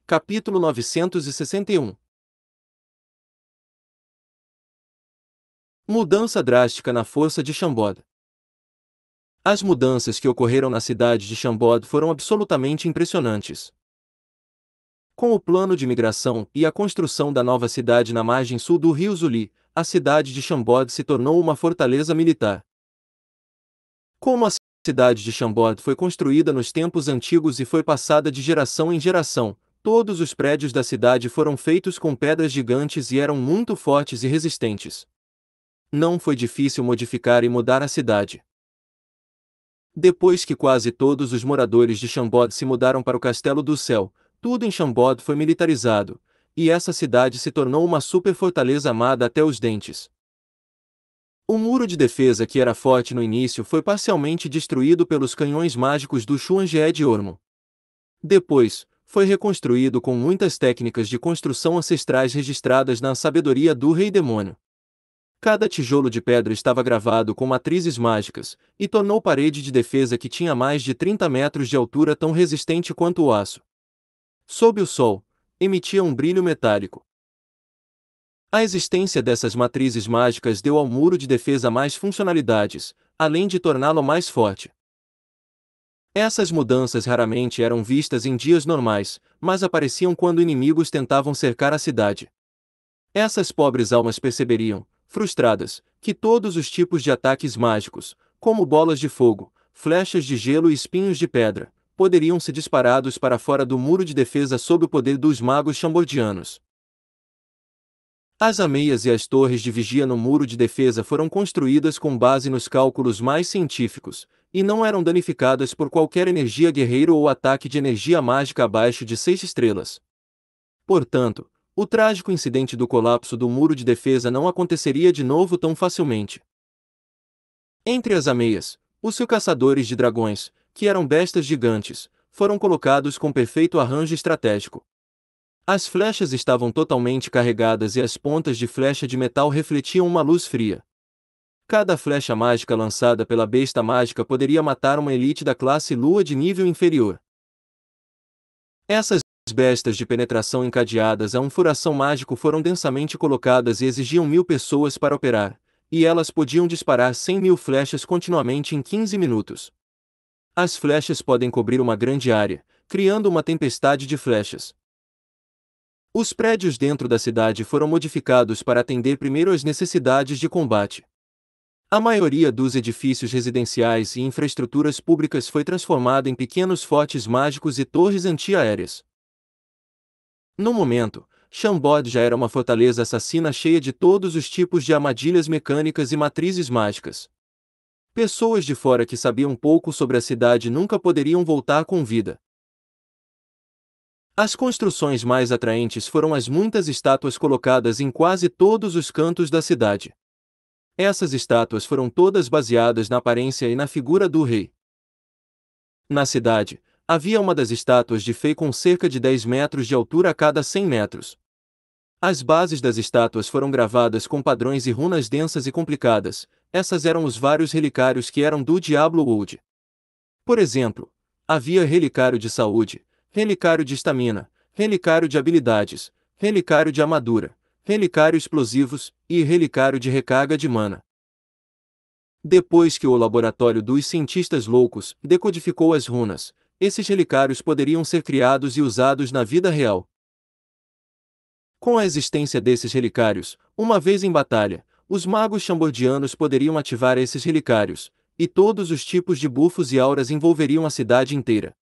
Capítulo 961. Mudança drástica na força de Chambord. As mudanças que ocorreram na cidade de Chambord foram absolutamente impressionantes. Com o plano de migração e a construção da nova cidade na margem sul do rio Zuli, a cidade de Chambord se tornou uma fortaleza militar. Como a cidade de Chambord foi construída nos tempos antigos e foi passada de geração em geração, todos os prédios da cidade foram feitos com pedras gigantes e eram muito fortes e resistentes. Não foi difícil modificar e mudar a cidade. Depois que quase todos os moradores de Chambord se mudaram para o Castelo do Céu, tudo em Chambord foi militarizado, e essa cidade se tornou uma super fortaleza amada até os dentes. O muro de defesa que era forte no início foi parcialmente destruído pelos canhões mágicos do Xuanjie de Ormo. Depois, foi reconstruído com muitas técnicas de construção ancestrais registradas na sabedoria do Rei Demônio. Cada tijolo de pedra estava gravado com matrizes mágicas, e tornou parede de defesa que tinha mais de 30 metros de altura tão resistente quanto o aço. Sob o sol, emitia um brilho metálico. A existência dessas matrizes mágicas deu ao muro de defesa mais funcionalidades, além de torná-lo mais forte. Essas mudanças raramente eram vistas em dias normais, mas apareciam quando inimigos tentavam cercar a cidade. Essas pobres almas perceberiam, frustradas, que todos os tipos de ataques mágicos, como bolas de fogo, flechas de gelo e espinhos de pedra, poderiam ser disparados para fora do muro de defesa sob o poder dos magos chambordianos. As ameias e as torres de vigia no muro de defesa foram construídas com base nos cálculos mais científicos, e não eram danificadas por qualquer energia guerreira ou ataque de energia mágica abaixo de 6 estrelas. Portanto, o trágico incidente do colapso do muro de defesa não aconteceria de novo tão facilmente. Entre as ameias, os caçadores de dragões, que eram bestas gigantes, foram colocados com perfeito arranjo estratégico. As flechas estavam totalmente carregadas e as pontas de flecha de metal refletiam uma luz fria. Cada flecha mágica lançada pela besta mágica poderia matar uma elite da classe lua de nível inferior. Essas bestas de penetração encadeadas a um furação mágico foram densamente colocadas e exigiam 1000 pessoas para operar, e elas podiam disparar 100.000 flechas continuamente em 15 minutos. As flechas podem cobrir uma grande área, criando uma tempestade de flechas. Os prédios dentro da cidade foram modificados para atender primeiro às necessidades de combate. A maioria dos edifícios residenciais e infraestruturas públicas foi transformada em pequenos fortes mágicos e torres antiaéreas. No momento, Chambord já era uma fortaleza assassina cheia de todos os tipos de armadilhas mecânicas e matrizes mágicas. Pessoas de fora que sabiam pouco sobre a cidade nunca poderiam voltar com vida. As construções mais atraentes foram as muitas estátuas colocadas em quase todos os cantos da cidade. Essas estátuas foram todas baseadas na aparência e na figura do rei. Na cidade, havia uma das estátuas de Fei com cerca de 10 metros de altura a cada 100 metros. As bases das estátuas foram gravadas com padrões e runas densas e complicadas. Essas eram os vários relicários que eram do Diablo Wood. Por exemplo, havia relicário de saúde, relicário de estamina, relicário de habilidades, relicário de armadura, relicário explosivos e relicário de recarga de mana. Depois que o laboratório dos cientistas loucos decodificou as runas, esses relicários poderiam ser criados e usados na vida real. Com a existência desses relicários, uma vez em batalha, os magos chambordianos poderiam ativar esses relicários, e todos os tipos de bufos e auras envolveriam a cidade inteira.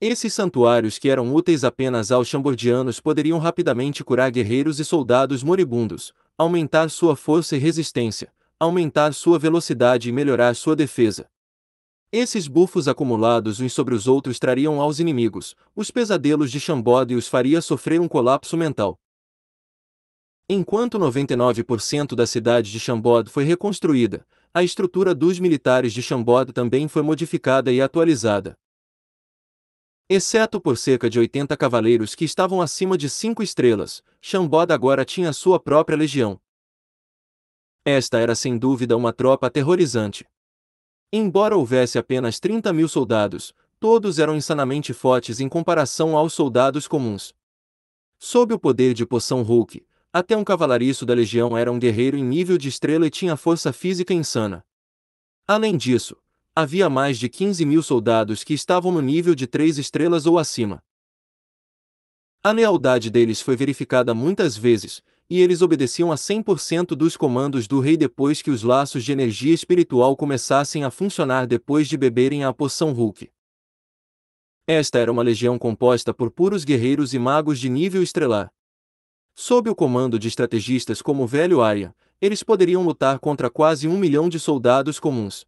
Esses santuários que eram úteis apenas aos chambordianos poderiam rapidamente curar guerreiros e soldados moribundos, aumentar sua força e resistência, aumentar sua velocidade e melhorar sua defesa. Esses bufos acumulados uns sobre os outros trariam aos inimigos os pesadelos de Chambord e os faria sofrer um colapso mental. Enquanto 99% da cidade de Chambord foi reconstruída, a estrutura dos militares de Chambord também foi modificada e atualizada. Exceto por cerca de 80 cavaleiros que estavam acima de 5 estrelas, Chambord agora tinha sua própria legião. Esta era sem dúvida uma tropa aterrorizante. Embora houvesse apenas 30.000 soldados, todos eram insanamente fortes em comparação aos soldados comuns. Sob o poder de Poção Hulk, até um cavalariço da Legião era um guerreiro em nível de estrela e tinha força física insana. Além disso, havia mais de 15.000 soldados que estavam no nível de 3 estrelas ou acima. A lealdade deles foi verificada muitas vezes, e eles obedeciam a 100% dos comandos do rei depois que os laços de energia espiritual começassem a funcionar depois de beberem a Poção Hulk. Esta era uma legião composta por puros guerreiros e magos de nível estelar. Sob o comando de estrategistas como o Velho Arya, eles poderiam lutar contra quase 1 milhão de soldados comuns.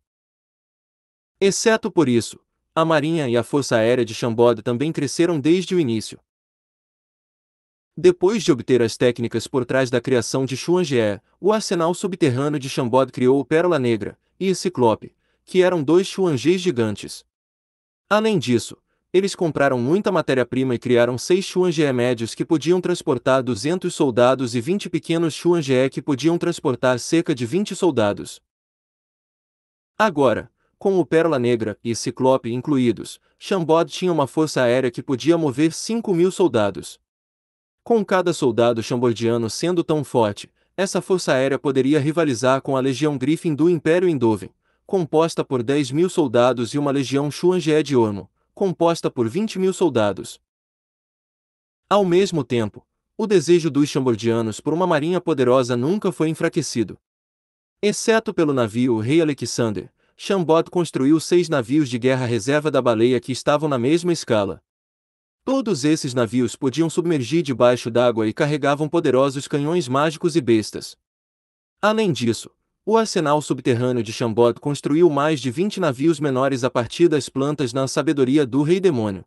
Exceto por isso, a Marinha e a Força Aérea de Chambord também cresceram desde o início. Depois de obter as técnicas por trás da criação de Xuan-Ge, o arsenal subterrâneo de Chambord criou o Pérola Negra e o Ciclope, que eram dois Xuan-Ges gigantes. Além disso, eles compraram muita matéria-prima e criaram 6 Xuan-Ge médios que podiam transportar 200 soldados e 20 pequenos Xuan-Ge que podiam transportar cerca de 20 soldados. Agora, com o Pérola Negra e Ciclope incluídos, Chambord tinha uma força aérea que podia mover 5.000 soldados. Com cada soldado chambordiano sendo tão forte, essa força aérea poderia rivalizar com a Legião Griffin do Império Endoven, composta por 10.000 soldados e uma Legião Xuan-Ge de Ormo, composta por 20.000 soldados. Ao mesmo tempo, o desejo dos chambordianos por uma marinha poderosa nunca foi enfraquecido. Exceto pelo navio Rei Alexander, Chambord construiu 6 navios de guerra reserva da Baleia que estavam na mesma escala. Todos esses navios podiam submergir debaixo d'água e carregavam poderosos canhões mágicos e bestas. Além disso, o arsenal subterrâneo de Chambord construiu mais de 20 navios menores a partir das plantas na sabedoria do Rei Demônio.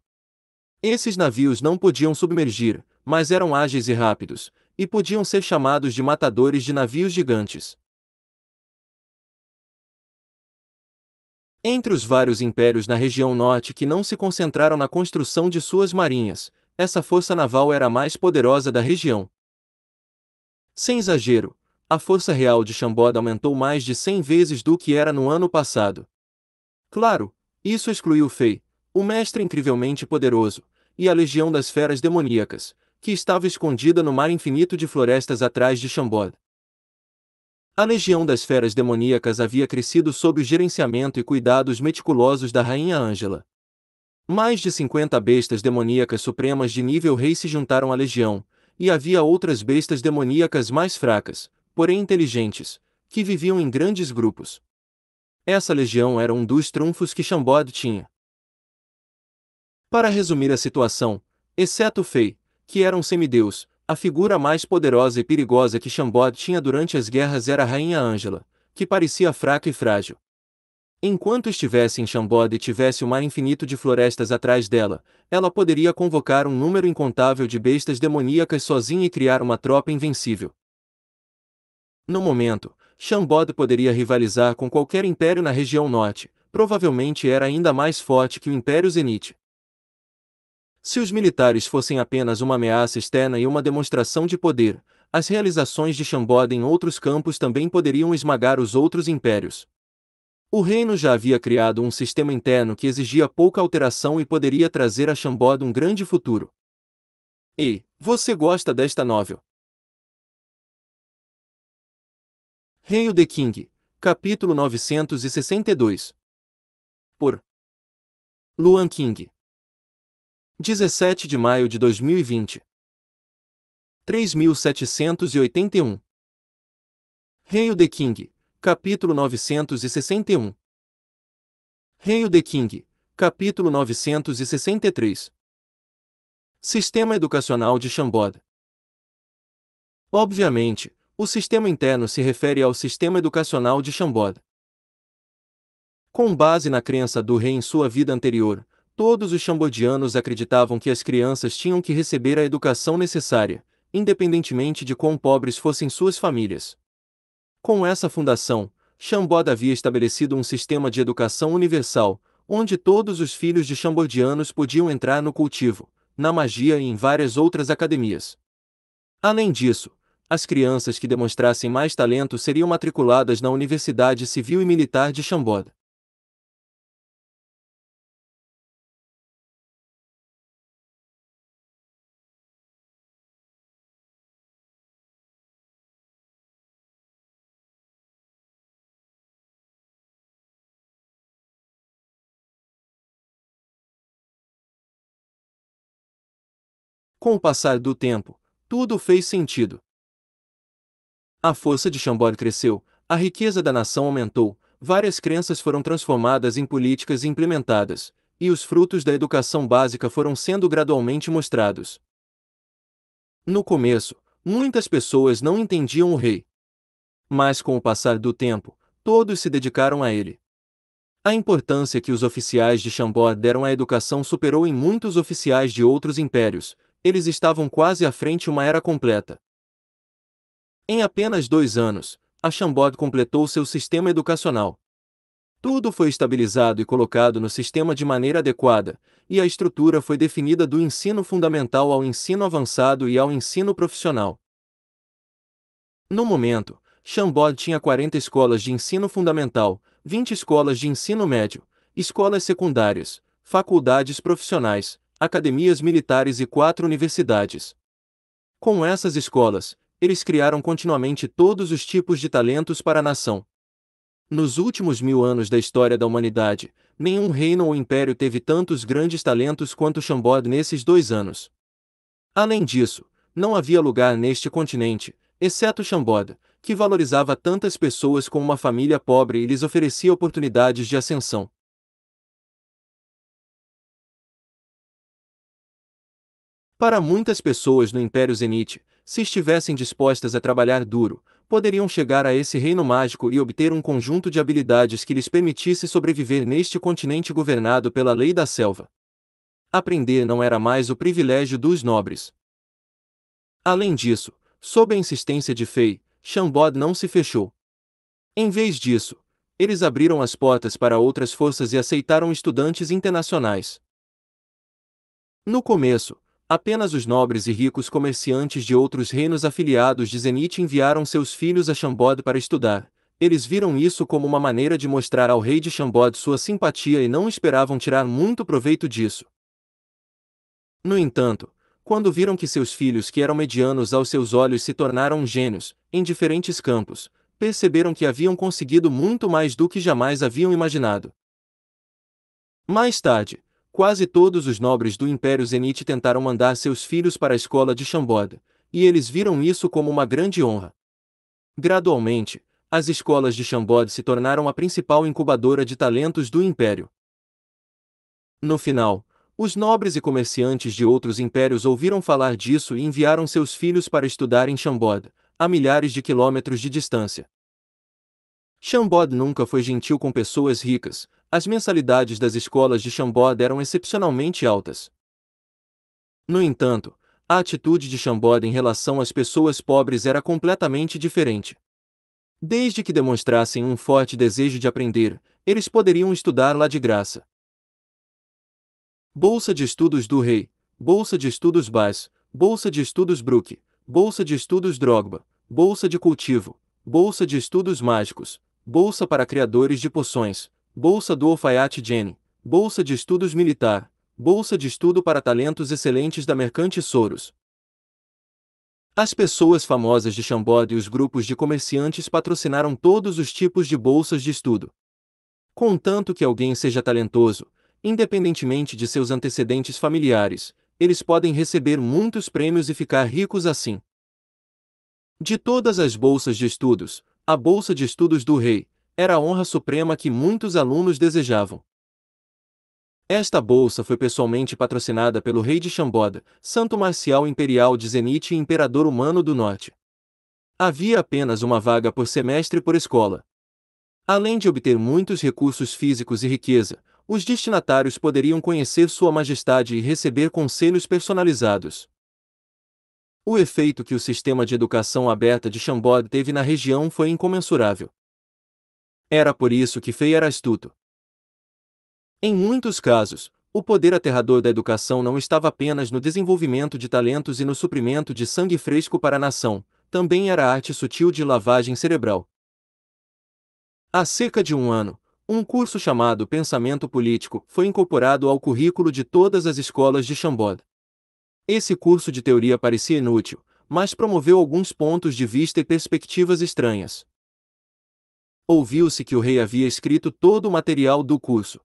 Esses navios não podiam submergir, mas eram ágeis e rápidos, e podiam ser chamados de matadores de navios gigantes. Entre os vários impérios na região norte que não se concentraram na construção de suas marinhas, essa força naval era a mais poderosa da região. Sem exagero, a força real de Chambord aumentou mais de 100 vezes do que era no ano passado. Claro, isso excluiu Fei, o mestre incrivelmente poderoso, e a legião das feras demoníacas, que estava escondida no mar infinito de florestas atrás de Chambord. A legião das feras demoníacas havia crescido sob o gerenciamento e cuidados meticulosos da Rainha Ângela. Mais de 50 bestas demoníacas supremas de nível rei se juntaram à legião, e havia outras bestas demoníacas mais fracas, porém inteligentes, que viviam em grandes grupos. Essa legião era um dos trunfos que Chambord tinha. Para resumir a situação, exceto Fei, que era um semideus, a figura mais poderosa e perigosa que Chambord tinha durante as guerras era a Rainha Ângela, que parecia fraca e frágil. Enquanto estivesse em Chambord e tivesse o mar infinito de florestas atrás dela, ela poderia convocar um número incontável de bestas demoníacas sozinha e criar uma tropa invencível. No momento, Chambord poderia rivalizar com qualquer império na região norte, provavelmente era ainda mais forte que o Império Zenith. Se os militares fossem apenas uma ameaça externa e uma demonstração de poder, as realizações de Chambord em outros campos também poderiam esmagar os outros impérios. O reino já havia criado um sistema interno que exigia pouca alteração e poderia trazer a Chambord um grande futuro. Ei, você gosta desta novel? Hail the King, capítulo 962. Por Luan King. 17 de maio de 2020. 3781. Hail the King, capítulo 961. Hail the King, capítulo 963. Sistema educacional de Chambord. Obviamente, o sistema interno se refere ao sistema educacional de Chambord. Com base na crença do rei em sua vida anterior, todos os chambordianos acreditavam que as crianças tinham que receber a educação necessária, independentemente de quão pobres fossem suas famílias. Com essa fundação, Chambord havia estabelecido um sistema de educação universal, onde todos os filhos de chambordianos podiam entrar no cultivo, na magia e em várias outras academias. Além disso, as crianças que demonstrassem mais talento seriam matriculadas na Universidade Civil e Militar de Chambord. Com o passar do tempo, tudo fez sentido. A força de Chambord cresceu, a riqueza da nação aumentou, várias crenças foram transformadas em políticas implementadas, e os frutos da educação básica foram sendo gradualmente mostrados. No começo, muitas pessoas não entendiam o rei. Mas com o passar do tempo, todos se dedicaram a ele. A importância que os oficiais de Chambord deram à educação superou em muitos oficiais de outros impérios, eles estavam quase à frente uma era completa. Em apenas 2 anos, a Chambord completou seu sistema educacional. Tudo foi estabilizado e colocado no sistema de maneira adequada, e a estrutura foi definida do ensino fundamental ao ensino avançado e ao ensino profissional. No momento, Chambord tinha 40 escolas de ensino fundamental, 20 escolas de ensino médio, escolas secundárias, faculdades profissionais, academias militares e 4 universidades. Com essas escolas, eles criaram continuamente todos os tipos de talentos para a nação. Nos últimos 1000 anos da história da humanidade, nenhum reino ou império teve tantos grandes talentos quanto Chambord nesses 2 anos. Além disso, não havia lugar neste continente, exceto Chambord, que valorizava tantas pessoas como uma família pobre e lhes oferecia oportunidades de ascensão. Para muitas pessoas no Império Zenite, se estivessem dispostas a trabalhar duro, poderiam chegar a esse reino mágico e obter um conjunto de habilidades que lhes permitisse sobreviver neste continente governado pela lei da selva. Aprender não era mais o privilégio dos nobres. Além disso, sob a insistência de Fei, Chambord não se fechou. Em vez disso, eles abriram as portas para outras forças e aceitaram estudantes internacionais. No começo, apenas os nobres e ricos comerciantes de outros reinos afiliados de Zenith enviaram seus filhos a Chambord para estudar. Eles viram isso como uma maneira de mostrar ao rei de Chambord sua simpatia e não esperavam tirar muito proveito disso. No entanto, quando viram que seus filhos que eram medianos aos seus olhos se tornaram gênios, em diferentes campos, perceberam que haviam conseguido muito mais do que jamais haviam imaginado. Mais tarde, quase todos os nobres do Império Zenite tentaram mandar seus filhos para a escola de Chambord, e eles viram isso como uma grande honra. Gradualmente, as escolas de Chambord se tornaram a principal incubadora de talentos do Império. No final, os nobres e comerciantes de outros impérios ouviram falar disso e enviaram seus filhos para estudar em Chambord, a milhares de quilômetros de distância. Chambord nunca foi gentil com pessoas ricas, as mensalidades das escolas de Chambord eram excepcionalmente altas. No entanto, a atitude de Chambord em relação às pessoas pobres era completamente diferente. Desde que demonstrassem um forte desejo de aprender, eles poderiam estudar lá de graça. Bolsa de Estudos do Rei, Bolsa de Estudos Bass, Bolsa de Estudos Brook, Bolsa de Estudos Drogba, Bolsa de Cultivo, Bolsa de Estudos Mágicos, Bolsa para Criadores de Poções, Bolsa do Alfaiate Jenny, Bolsa de Estudos Militar, Bolsa de Estudo para Talentos Excelentes da Mercante Soros. As pessoas famosas de Chambord e os grupos de comerciantes patrocinaram todos os tipos de bolsas de estudo. Contanto que alguém seja talentoso, independentemente de seus antecedentes familiares, eles podem receber muitos prêmios e ficar ricos assim. De todas as bolsas de estudos, a Bolsa de Estudos do Rei era a honra suprema que muitos alunos desejavam. Esta bolsa foi pessoalmente patrocinada pelo rei de Chambord, Santo Marcial Imperial de Zenith e Imperador Humano do Norte. Havia apenas uma vaga por semestre por escola. Além de obter muitos recursos físicos e riqueza, os destinatários poderiam conhecer Sua Majestade e receber conselhos personalizados. O efeito que o sistema de educação aberta de Chambord teve na região foi incomensurável. Era por isso que Fei era astuto. Em muitos casos, o poder aterrador da educação não estava apenas no desenvolvimento de talentos e no suprimento de sangue fresco para a nação, também era a arte sutil de lavagem cerebral. Há cerca de um ano, um curso chamado Pensamento Político foi incorporado ao currículo de todas as escolas de Chambord. Esse curso de teoria parecia inútil, mas promoveu alguns pontos de vista e perspectivas estranhas. Ouviu-se que o rei havia escrito todo o material do curso.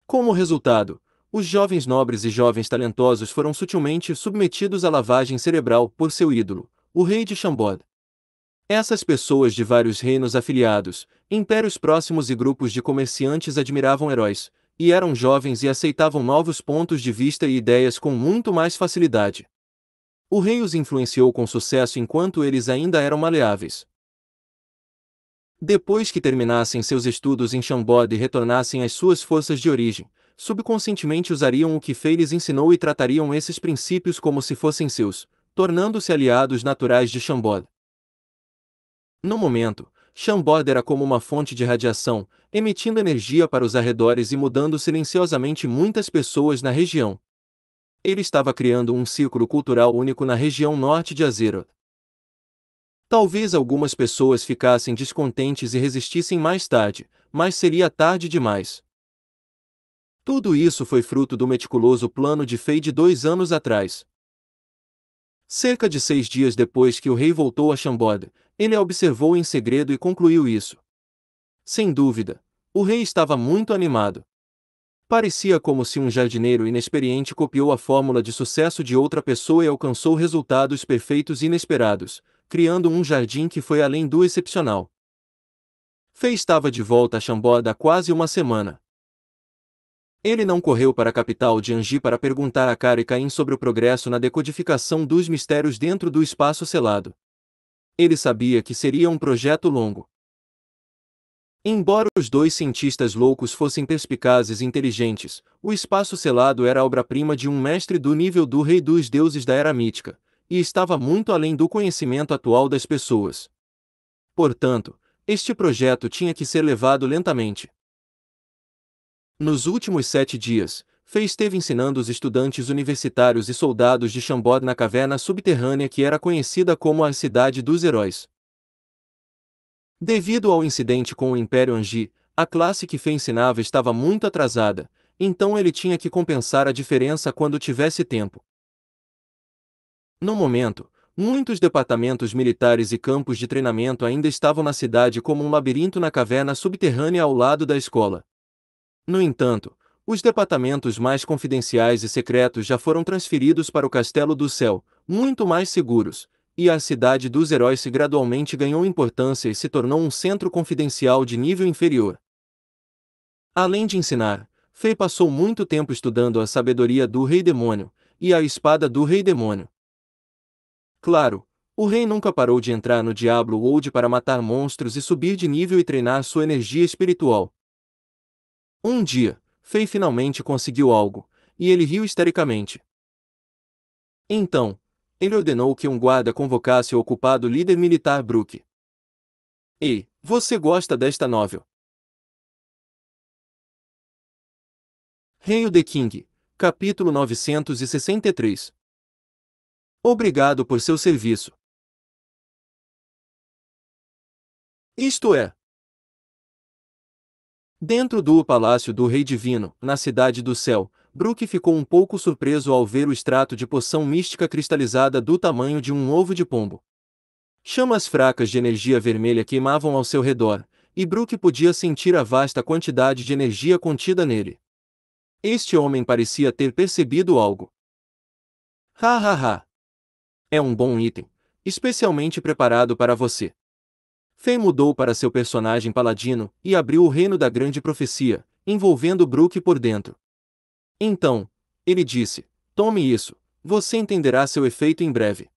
Como resultado, Os jovens nobres e jovens talentosos foram sutilmente submetidos à lavagem cerebral por seu ídolo, o rei de Chambord. Essas pessoas de vários reinos afiliados, impérios próximos e grupos de comerciantes admiravam heróis, e eram jovens e aceitavam novos pontos de vista e ideias com muito mais facilidade. O rei os influenciou com sucesso enquanto eles ainda eram maleáveis. Depois que terminassem seus estudos em Chambord e retornassem às suas forças de origem, subconscientemente usariam o que Fei lhes ensinou e tratariam esses princípios como se fossem seus, tornando-se aliados naturais de Chambord. No momento, Chambord era como uma fonte de radiação, emitindo energia para os arredores e mudando silenciosamente muitas pessoas na região. Ele estava criando um círculo cultural único na região norte de Azeroth. Talvez algumas pessoas ficassem descontentes e resistissem mais tarde, mas seria tarde demais. Tudo isso foi fruto do meticuloso plano de Fei de 2 anos atrás. Cerca de 6 dias depois que o rei voltou a Chambord, ele a observou em segredo e concluiu isso. Sem dúvida, o rei estava muito animado. Parecia como se um jardineiro inexperiente copiou a fórmula de sucesso de outra pessoa e alcançou resultados perfeitos e inesperados, criando um jardim que foi além do excepcional. Fei estava de volta a Chambord há quase uma semana. Ele não correu para a capital de Anji para perguntar a Cara e Caim sobre o progresso na decodificação dos mistérios dentro do espaço selado. Ele sabia que seria um projeto longo. Embora os dois cientistas loucos fossem perspicazes e inteligentes, o espaço selado era a obra-prima de um mestre do nível do rei dos deuses da era mítica, e estava muito além do conhecimento atual das pessoas. Portanto, este projeto tinha que ser levado lentamente. Nos últimos 7 dias, Fei esteve ensinando os estudantes universitários e soldados de Chambord na caverna subterrânea que era conhecida como a Cidade dos Heróis. Devido ao incidente com o Império Anji, a classe que Fei ensinava estava muito atrasada, então ele tinha que compensar a diferença quando tivesse tempo. No momento, muitos departamentos militares e campos de treinamento ainda estavam na cidade como um labirinto na caverna subterrânea ao lado da escola. No entanto, os departamentos mais confidenciais e secretos já foram transferidos para o Castelo do Céu, muito mais seguros, e a Cidade dos Heróis gradualmente ganhou importância e se tornou um centro confidencial de nível inferior. Além de ensinar, Fei passou muito tempo estudando a sabedoria do Rei Demônio e a espada do Rei Demônio. Claro, o rei nunca parou de entrar no Diablo World para matar monstros e subir de nível e treinar sua energia espiritual. Um dia, Fei finalmente conseguiu algo, e ele riu histericamente. Então, ele ordenou que um guarda convocasse o ocupado líder militar Brook. Ei, você gosta desta novel? Hail the King, capítulo 963. Obrigado por seu serviço. Isto é, dentro do Palácio do Rei Divino, na Cidade do Céu, Brook ficou um pouco surpreso ao ver o extrato de poção mística cristalizada do tamanho de um ovo de pombo. Chamas fracas de energia vermelha queimavam ao seu redor, e Brook podia sentir a vasta quantidade de energia contida nele. Este homem parecia ter percebido algo. Ha ha ha! É um bom item, especialmente preparado para você. Fei mudou para seu personagem paladino e abriu o reino da grande profecia, envolvendo Brook por dentro. Então, ele disse, tome isso, você entenderá seu efeito em breve.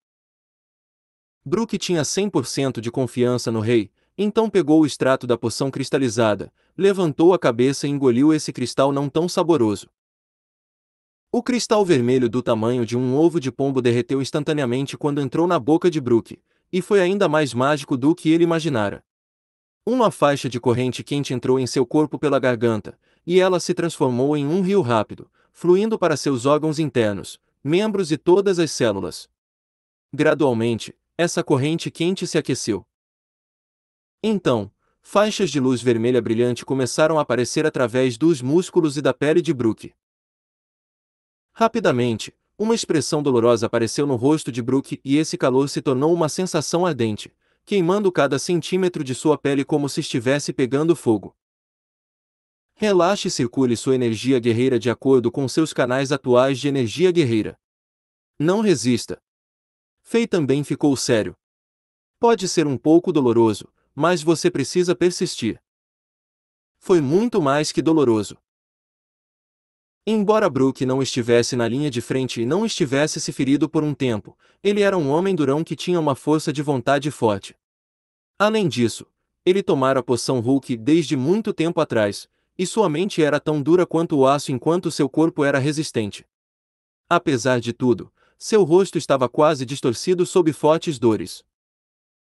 Brook tinha 100% de confiança no rei, então pegou o extrato da poção cristalizada, levantou a cabeça e engoliu esse cristal não tão saboroso. O cristal vermelho do tamanho de um ovo de pombo derreteu instantaneamente quando entrou na boca de Brook, e foi ainda mais mágico do que ele imaginara. Uma faixa de corrente quente entrou em seu corpo pela garganta, e ela se transformou em um rio rápido, fluindo para seus órgãos internos, membros e todas as células. Gradualmente, essa corrente quente se aqueceu. Então, faixas de luz vermelha brilhante começaram a aparecer através dos músculos e da pele de Brook. Rapidamente, uma expressão dolorosa apareceu no rosto de Brook e esse calor se tornou uma sensação ardente, queimando cada centímetro de sua pele como se estivesse pegando fogo. Relaxe e circule sua energia guerreira de acordo com seus canais atuais de energia guerreira. Não resista. Fei também ficou sério. Pode ser um pouco doloroso, mas você precisa persistir. Foi muito mais que doloroso. Embora Brook não estivesse na linha de frente e não estivesse se ferido por um tempo, ele era um homem durão que tinha uma força de vontade forte. Além disso, ele tomara a poção Hulk desde muito tempo atrás, e sua mente era tão dura quanto o aço enquanto seu corpo era resistente. Apesar de tudo, seu rosto estava quase distorcido sob fortes dores.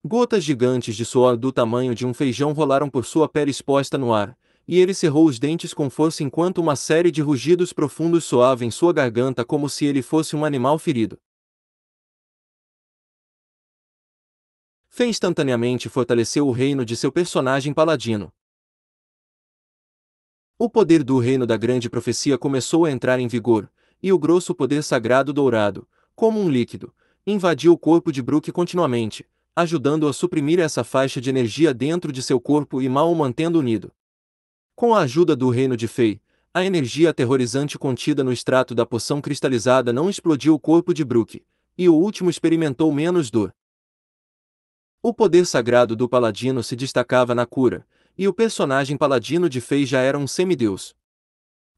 Gotas gigantes de suor do tamanho de um feijão rolaram por sua pele exposta no ar, e ele cerrou os dentes com força enquanto uma série de rugidos profundos soava em sua garganta como se ele fosse um animal ferido. Fei instantaneamente fortaleceu o reino de seu personagem paladino. O poder do reino da grande profecia começou a entrar em vigor, e o grosso poder sagrado dourado, como um líquido, invadiu o corpo de Brook continuamente, ajudando-o a suprimir essa faixa de energia dentro de seu corpo e mal o mantendo unido. Com a ajuda do reino de Fei, a energia aterrorizante contida no extrato da poção cristalizada não explodiu o corpo de Brook, e o último experimentou menos dor. O poder sagrado do paladino se destacava na cura, e o personagem paladino de Fei já era um semideus.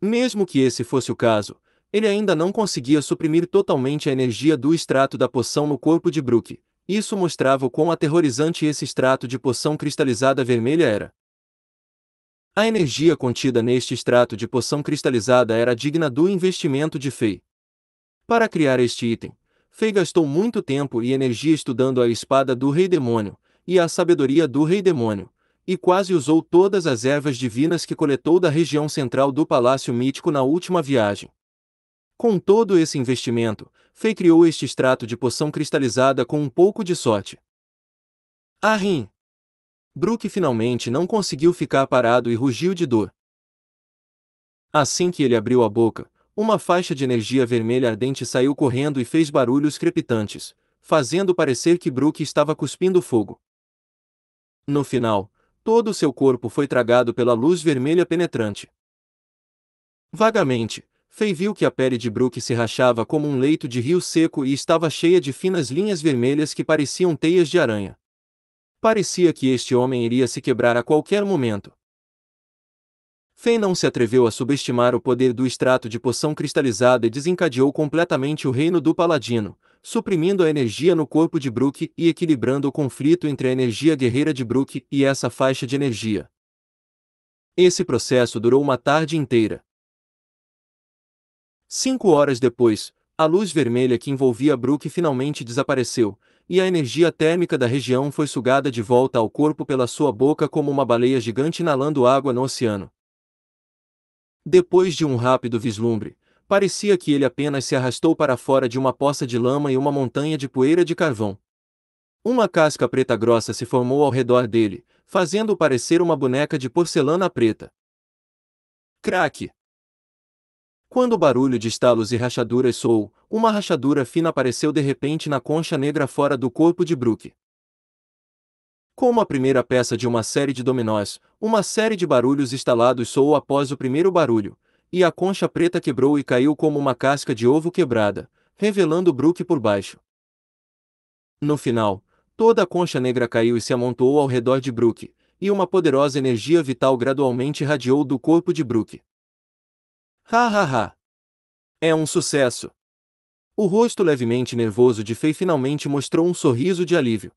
Mesmo que esse fosse o caso, ele ainda não conseguia suprimir totalmente a energia do extrato da poção no corpo de Brook. Isso mostrava o quão aterrorizante esse extrato de poção cristalizada vermelha era. A energia contida neste extrato de poção cristalizada era digna do investimento de Fei. Para criar este item, Fei gastou muito tempo e energia estudando a espada do Rei Demônio, e a sabedoria do Rei Demônio, e quase usou todas as ervas divinas que coletou da região central do Palácio Mítico na última viagem. Com todo esse investimento, Fei criou este extrato de poção cristalizada com um pouco de sorte. Ahrim! Brook finalmente não conseguiu ficar parado e rugiu de dor. Assim que ele abriu a boca, uma faixa de energia vermelha ardente saiu correndo e fez barulhos crepitantes, fazendo parecer que Brook estava cuspindo fogo. No final, todo o seu corpo foi tragado pela luz vermelha penetrante. Vagamente, Fei viu que a pele de Brook se rachava como um leito de rio seco e estava cheia de finas linhas vermelhas que pareciam teias de aranha. Parecia que este homem iria se quebrar a qualquer momento. Fei não se atreveu a subestimar o poder do extrato de poção cristalizada e desencadeou completamente o reino do paladino, suprimindo a energia no corpo de Brook e equilibrando o conflito entre a energia guerreira de Brook e essa faixa de energia. Esse processo durou uma tarde inteira. 5 horas depois, a luz vermelha que envolvia Brook finalmente desapareceu, e a energia térmica da região foi sugada de volta ao corpo pela sua boca como uma baleia gigante inalando água no oceano. Depois de um rápido vislumbre, parecia que ele apenas se arrastou para fora de uma poça de lama e uma montanha de poeira de carvão. Uma casca preta grossa se formou ao redor dele, fazendo-o parecer uma boneca de porcelana preta. Craque! Quando o barulho de estalos e rachaduras soou, uma rachadura fina apareceu de repente na concha negra fora do corpo de Brook. Como a primeira peça de uma série de dominós, uma série de barulhos estalados soou após o primeiro barulho, e a concha preta quebrou e caiu como uma casca de ovo quebrada, revelando Brook por baixo. No final, toda a concha negra caiu e se amontoou ao redor de Brook, e uma poderosa energia vital gradualmente irradiou do corpo de Brook. Ha ha ha! É um sucesso! O rosto levemente nervoso de Fei finalmente mostrou um sorriso de alívio.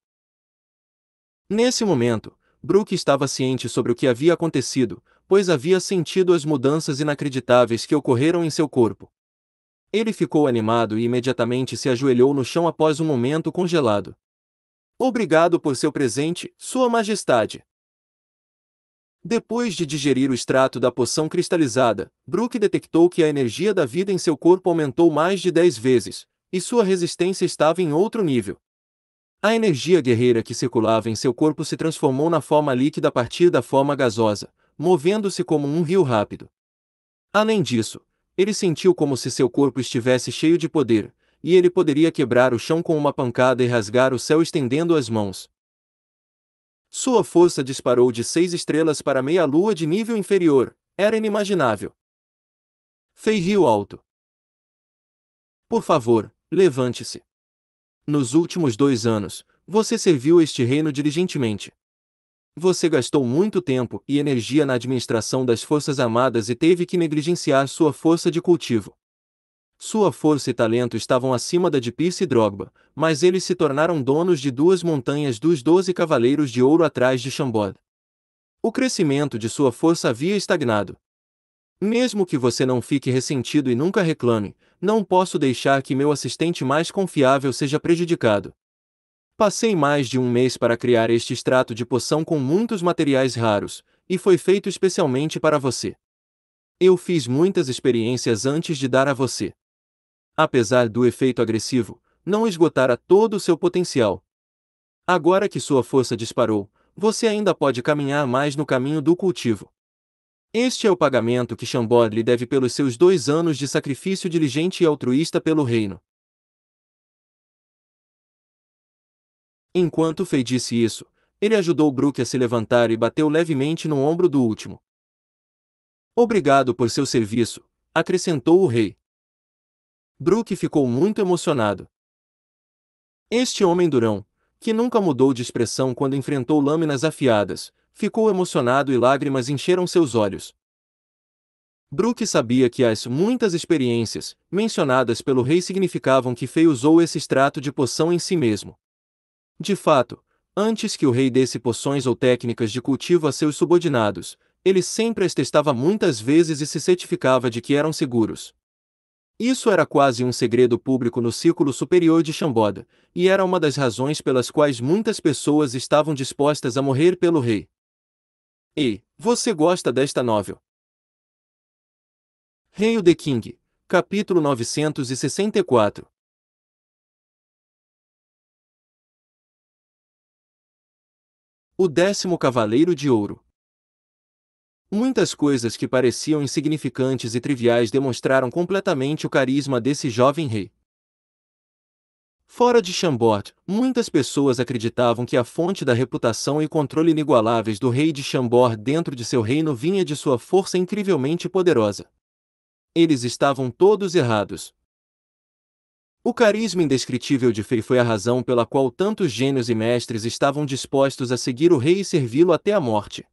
Nesse momento, Brook estava ciente sobre o que havia acontecido, pois havia sentido as mudanças inacreditáveis que ocorreram em seu corpo. Ele ficou animado e imediatamente se ajoelhou no chão após um momento congelado. Obrigado por seu presente, Sua Majestade. Depois de digerir o extrato da poção cristalizada, Brook detectou que a energia da vida em seu corpo aumentou mais de 10 vezes, e sua resistência estava em outro nível. A energia guerreira que circulava em seu corpo se transformou na forma líquida a partir da forma gasosa, movendo-se como um rio rápido. Além disso, ele sentiu como se seu corpo estivesse cheio de poder, e ele poderia quebrar o chão com uma pancada e rasgar o céu estendendo as mãos. Sua força disparou de 6 estrelas para meia-lua de nível inferior, Era inimaginável. Fei riu alto. Por favor, levante-se. Nos últimos 2 anos, você serviu este reino diligentemente. Você gastou muito tempo e energia na administração das Forças Armadas e teve que negligenciar sua força de cultivo. Sua força e talento estavam acima da de Pierce e Drogba, mas eles se tornaram donos de 2 montanhas dos 12 Cavaleiros de Ouro atrás de Chambord. O crescimento de sua força havia estagnado. Mesmo que você não fique ressentido e nunca reclame, não posso deixar que meu assistente mais confiável seja prejudicado. Passei mais de 1 mês para criar este extrato de poção com muitos materiais raros, e foi feito especialmente para você. Eu fiz muitas experiências antes de dar a você. Apesar do efeito agressivo, não esgotara todo o seu potencial. Agora que sua força disparou, você ainda pode caminhar mais no caminho do cultivo. Este é o pagamento que Chambord lhe deve pelos seus 2 anos de sacrifício diligente e altruísta pelo reino. Enquanto Fei disse isso, ele ajudou Brook a se levantar e bateu levemente no ombro do último. Obrigado por seu serviço, acrescentou o rei. Brook ficou muito emocionado. Este homem durão, que nunca mudou de expressão quando enfrentou lâminas afiadas, ficou emocionado e lágrimas encheram seus olhos. Brook sabia que as muitas experiências mencionadas pelo rei significavam que Fei usou esse extrato de poção em si mesmo. De fato, antes que o rei desse poções ou técnicas de cultivo a seus subordinados, ele sempre as testava muitas vezes e se certificava de que eram seguros. Isso era quase um segredo público no círculo superior de Chambord, e era uma das razões pelas quais muitas pessoas estavam dispostas a morrer pelo rei. Ei, você gosta desta novel? Hail the King, capítulo 964. O 10º Cavaleiro de Ouro. Muitas coisas que pareciam insignificantes e triviais demonstraram completamente o carisma desse jovem rei. Fora de Chambord, muitas pessoas acreditavam que a fonte da reputação e controle inigualáveis do rei de Chambord dentro de seu reino vinha de sua força incrivelmente poderosa. Eles estavam todos errados. O carisma indescritível de Fei foi a razão pela qual tantos gênios e mestres estavam dispostos a seguir o rei e servi-lo até a morte.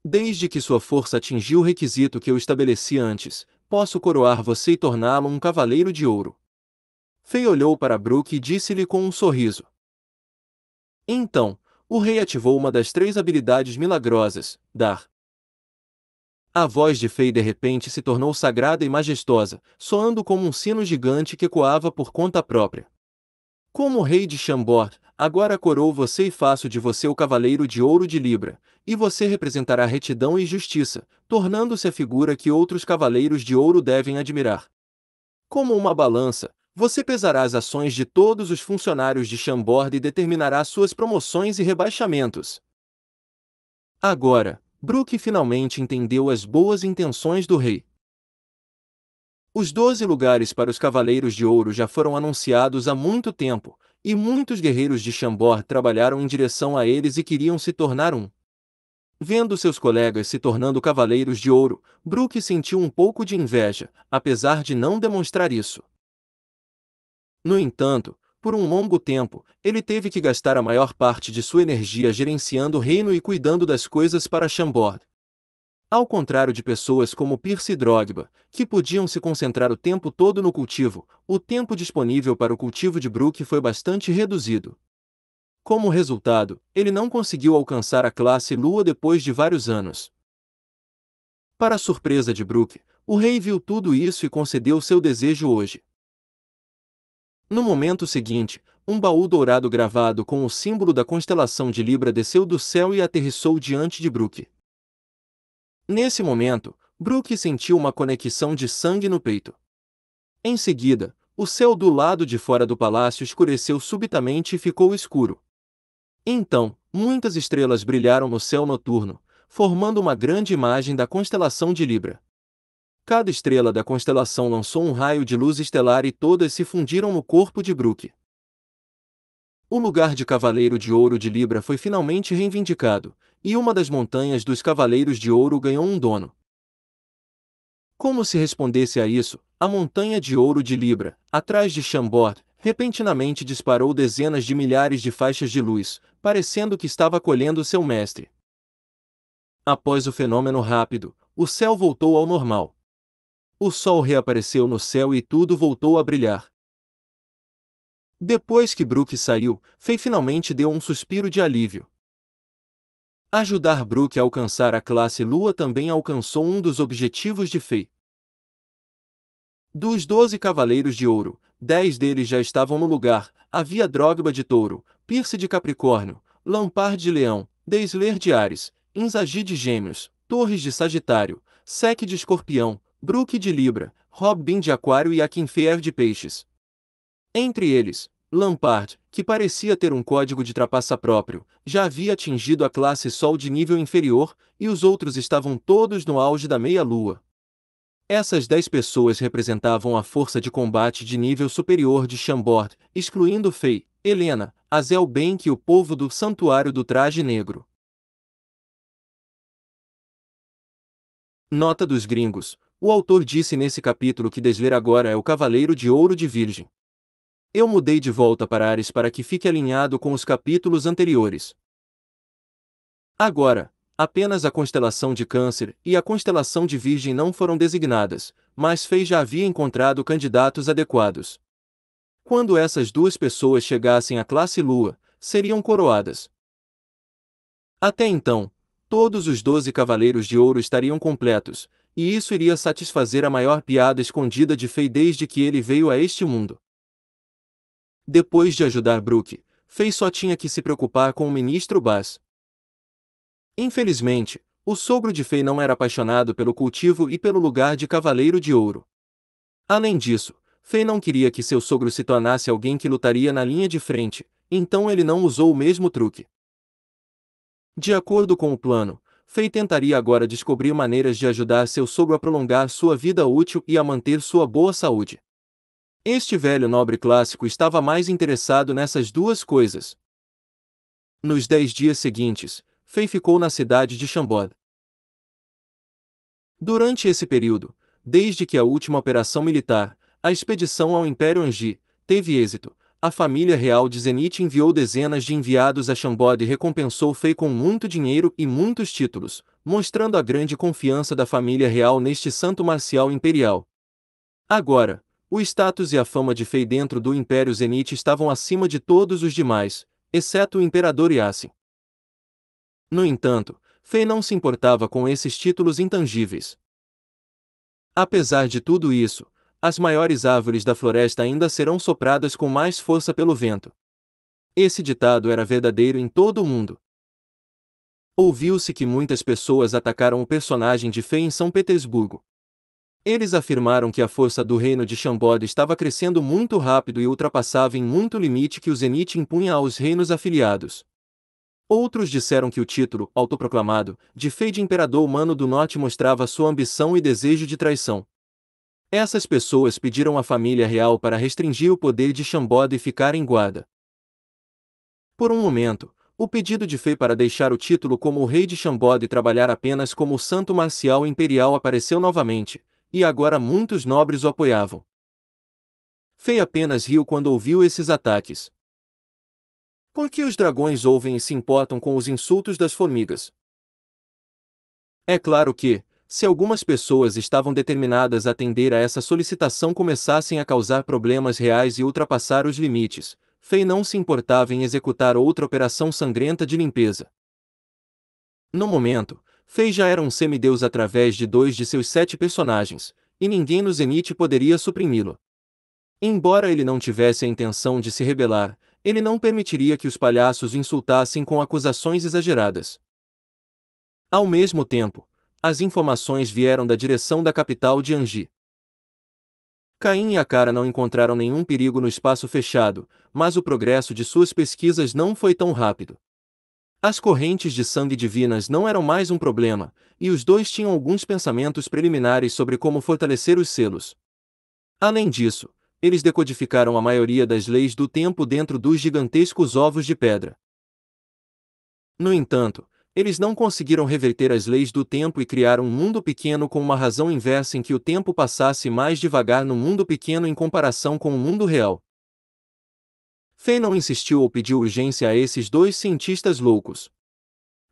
Desde que sua força atingiu o requisito que eu estabeleci antes, posso coroar você e torná-lo um cavaleiro de ouro. Fei olhou para Brook e disse-lhe com um sorriso. Então, o rei ativou uma das 3 habilidades milagrosas, dar. A voz de Fei de repente se tornou sagrada e majestosa, soando como um sino gigante que ecoava por conta própria. Como rei de Chambord, agora coroou você e faço de você o cavaleiro de ouro de Libra, e você representará retidão e justiça, tornando-se a figura que outros cavaleiros de ouro devem admirar. Como uma balança, você pesará as ações de todos os funcionários de Chambord e determinará suas promoções e rebaixamentos. Agora, Brook finalmente entendeu as boas intenções do rei. Os 12 lugares para os Cavaleiros de Ouro já foram anunciados há muito tempo, e muitos guerreiros de Chambord trabalharam em direção a eles e queriam se tornar um. Vendo seus colegas se tornando Cavaleiros de Ouro, Brook sentiu um pouco de inveja, apesar de não demonstrar isso. No entanto, por um longo tempo, ele teve que gastar a maior parte de sua energia gerenciando o reino e cuidando das coisas para Chambord. Ao contrário de pessoas como Pierce e Drogba, que podiam se concentrar o tempo todo no cultivo, o tempo disponível para o cultivo de Brook foi bastante reduzido. Como resultado, ele não conseguiu alcançar a classe Lua depois de vários anos. Para a surpresa de Brook, o rei viu tudo isso e concedeu seu desejo hoje. No momento seguinte, um baú dourado gravado com o símbolo da constelação de Libra desceu do céu e aterrissou diante de Brook. Nesse momento, Brook sentiu uma conexão de sangue no peito. Em seguida, o céu do lado de fora do palácio escureceu subitamente e ficou escuro. Então, muitas estrelas brilharam no céu noturno, formando uma grande imagem da constelação de Libra. Cada estrela da constelação lançou um raio de luz estelar e todas se fundiram no corpo de Brook. O lugar de Cavaleiro de Ouro de Libra foi finalmente reivindicado, e uma das montanhas dos Cavaleiros de Ouro ganhou um dono. Como se respondesse a isso, a montanha de ouro de Libra, atrás de Chambord, repentinamente disparou dezenas de milhares de faixas de luz, parecendo que estava acolhendo seu mestre. Após o fenômeno rápido, o céu voltou ao normal. O sol reapareceu no céu e tudo voltou a brilhar. Depois que Brook saiu, Faye finalmente deu um suspiro de alívio. Ajudar Brook a alcançar a classe Lua também alcançou um dos objetivos de Faye. Dos 12 Cavaleiros de Ouro, 10 deles já estavam no lugar. Havia Drogba de Touro, Pierce de Capricórnio, Lampard de Leão, Deisler de Áries, Inzaghi de Gêmeos, Torres de Sagitário, Sek de Escorpião, Brook de Libra, Robin de Aquário e Akinfeev de Peixes. Entre eles, Lampard, que parecia ter um código de trapaça próprio, já havia atingido a classe Sol de nível inferior, e os outros estavam todos no auge da meia-lua. Essas 10 pessoas representavam a força de combate de nível superior de Chambord, excluindo Faye, Helena, Azel Bank e o povo do Santuário do Traje Negro. Nota dos gringos. O autor disse nesse capítulo que Desler agora é o Cavaleiro de Ouro de Virgem. Eu mudei de volta para Ares para que fique alinhado com os capítulos anteriores. Agora, apenas a constelação de Câncer e a constelação de Virgem não foram designadas, mas Faye já havia encontrado candidatos adequados. Quando essas duas pessoas chegassem à classe Lua, seriam coroadas. Até então, todos os 12 Cavaleiros de Ouro estariam completos, e isso iria satisfazer a maior piada escondida de Faye desde que ele veio a este mundo. Depois de ajudar Brook, Faye só tinha que se preocupar com o ministro Bass. Infelizmente, o sogro de Faye não era apaixonado pelo cultivo e pelo lugar de Cavaleiro de Ouro. Além disso, Faye não queria que seu sogro se tornasse alguém que lutaria na linha de frente, então ele não usou o mesmo truque. De acordo com o plano, Faye tentaria agora descobrir maneiras de ajudar seu sogro a prolongar sua vida útil e a manter sua boa saúde. Este velho nobre clássico estava mais interessado nessas duas coisas. Nos 10 dias seguintes, Faye ficou na cidade de Chambord. Durante esse período, desde que a última operação militar, a expedição ao Império Anji, teve êxito, a família real de Zenith enviou dezenas de enviados a Chambord e recompensou Faye com muito dinheiro e muitos títulos, mostrando a grande confiança da família real neste santo marcial imperial. Agora, o status e a fama de Faye dentro do Império Zenith estavam acima de todos os demais, exceto o Imperador Yasin. No entanto, Faye não se importava com esses títulos intangíveis. Apesar de tudo isso, as maiores árvores da floresta ainda serão sopradas com mais força pelo vento. Esse ditado era verdadeiro em todo o mundo. Ouviu-se que muitas pessoas atacaram o personagem de Faye em São Petersburgo. Eles afirmaram que a força do reino de Chambord estava crescendo muito rápido e ultrapassava em muito o limite que o Zenith impunha aos reinos afiliados. Outros disseram que o título, autoproclamado, de Faye de Imperador Humano do Norte mostrava sua ambição e desejo de traição. Essas pessoas pediram à família real para restringir o poder de Chambord e ficar em guarda. Por um momento, o pedido de Faye para deixar o título como o rei de Chambord e trabalhar apenas como o santo marcial imperial apareceu novamente, e agora muitos nobres o apoiavam. Faye apenas riu quando ouviu esses ataques. Por que os dragões ouvem e se importam com os insultos das formigas? É claro que, se algumas pessoas estavam determinadas a atender a essa solicitação começassem a causar problemas reais e ultrapassar os limites, Faye não se importava em executar outra operação sangrenta de limpeza. No momento, Faye já era um semideus através de 2 de seus 7 personagens, e ninguém no Zenith poderia suprimi-lo. Embora ele não tivesse a intenção de se rebelar, ele não permitiria que os palhaços o insultassem com acusações exageradas. Ao mesmo tempo, as informações vieram da direção da capital de Anji. Caim e Akara não encontraram nenhum perigo no espaço fechado, mas o progresso de suas pesquisas não foi tão rápido. As correntes de sangue divinas não eram mais um problema, e os dois tinham alguns pensamentos preliminares sobre como fortalecer os selos. Além disso, eles decodificaram a maioria das leis do tempo dentro dos gigantescos ovos de pedra. No entanto, eles não conseguiram reverter as leis do tempo e criar um mundo pequeno com uma razão inversa em que o tempo passasse mais devagar no mundo pequeno em comparação com o mundo real. Fei não insistiu ou pediu urgência a esses dois cientistas loucos.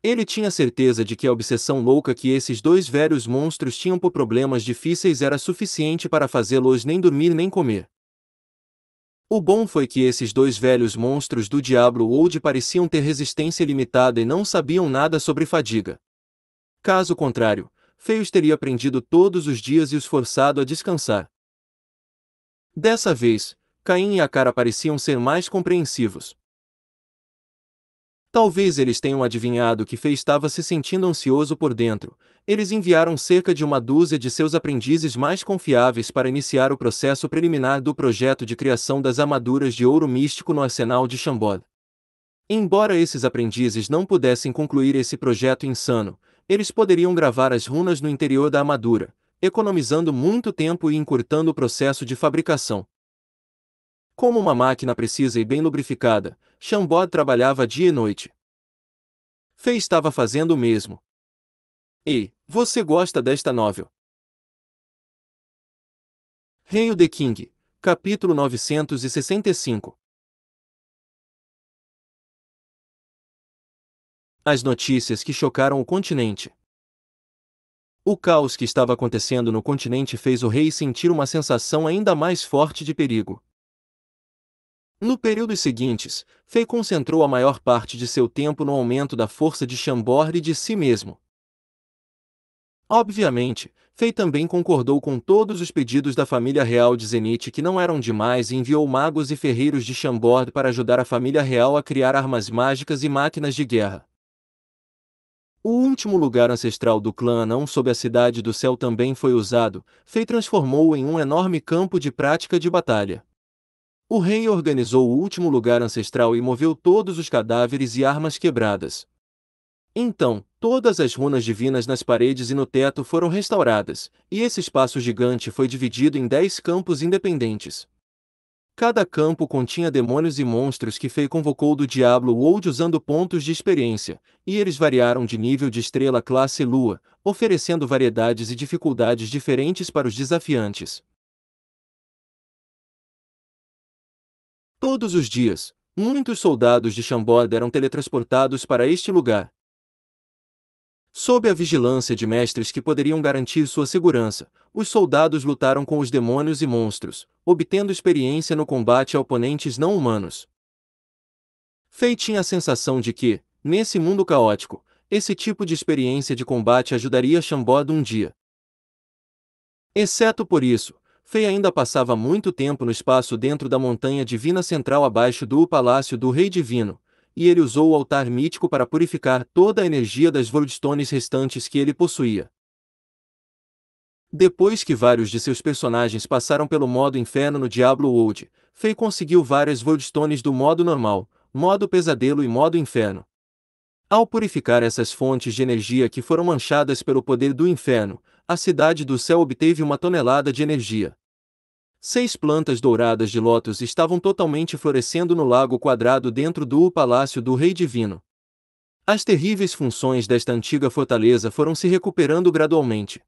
Ele tinha certeza de que a obsessão louca que esses dois velhos monstros tinham por problemas difíceis era suficiente para fazê-los nem dormir nem comer. O bom foi que esses dois velhos monstros do Diablo Old pareciam ter resistência limitada e não sabiam nada sobre fadiga. Caso contrário, Fei os teria prendido todos os dias e os forçado a descansar. Dessa vez, Caim e a Cara pareciam ser mais compreensivos. Talvez eles tenham adivinhado que Fei estava se sentindo ansioso por dentro. Eles enviaram cerca de uma dúzia de seus aprendizes mais confiáveis para iniciar o processo preliminar do projeto de criação das armaduras de ouro místico no arsenal de Shambod. Embora esses aprendizes não pudessem concluir esse projeto insano, eles poderiam gravar as runas no interior da armadura, economizando muito tempo e encurtando o processo de fabricação. Como uma máquina precisa e bem lubrificada, Shambod trabalhava dia e noite. Fei estava fazendo o mesmo. Ei, você gosta desta novel? Hail the King, capítulo 965. As notícias que chocaram o continente. O caos que estava acontecendo no continente fez o rei sentir uma sensação ainda mais forte de perigo. No períodos seguintes, Fei concentrou a maior parte de seu tempo no aumento da força de Shambod e de si mesmo. Obviamente, Fei também concordou com todos os pedidos da família real de Zenith que não eram demais e enviou magos e ferreiros de Shambod para ajudar a família real a criar armas mágicas e máquinas de guerra. O último lugar ancestral do clã Anão sob a Cidade do Céu também foi usado. Fei transformou-o em um enorme campo de prática de batalha. O rei organizou o último lugar ancestral e moveu todos os cadáveres e armas quebradas. Então, todas as runas divinas nas paredes e no teto foram restauradas, e esse espaço gigante foi dividido em 10 campos independentes. Cada campo continha demônios e monstros que Fei convocou do Diablo Old usando pontos de experiência, e eles variaram de nível de estrela classe Lua, oferecendo variedades e dificuldades diferentes para os desafiantes. Todos os dias, muitos soldados de Shambod eram teletransportados para este lugar. Sob a vigilância de mestres que poderiam garantir sua segurança, os soldados lutaram com os demônios e monstros, obtendo experiência no combate a oponentes não humanos. Fei tinha a sensação de que, nesse mundo caótico, esse tipo de experiência de combate ajudaria Shambod um dia. Exceto por isso, Fei ainda passava muito tempo no espaço dentro da montanha divina central abaixo do Palácio do Rei Divino, e ele usou o altar mítico para purificar toda a energia das Voidstones restantes que ele possuía. Depois que vários de seus personagens passaram pelo modo inferno no Diablo Old, Fei conseguiu várias Voidstones do modo normal, modo pesadelo e modo inferno. Ao purificar essas fontes de energia que foram manchadas pelo poder do inferno, a Cidade do Céu obteve 1 tonelada de energia. 6 plantas douradas de lótus estavam totalmente florescendo no lago quadrado dentro do Palácio do Rei Divino. As terríveis funções desta antiga fortaleza foram se recuperando gradualmente.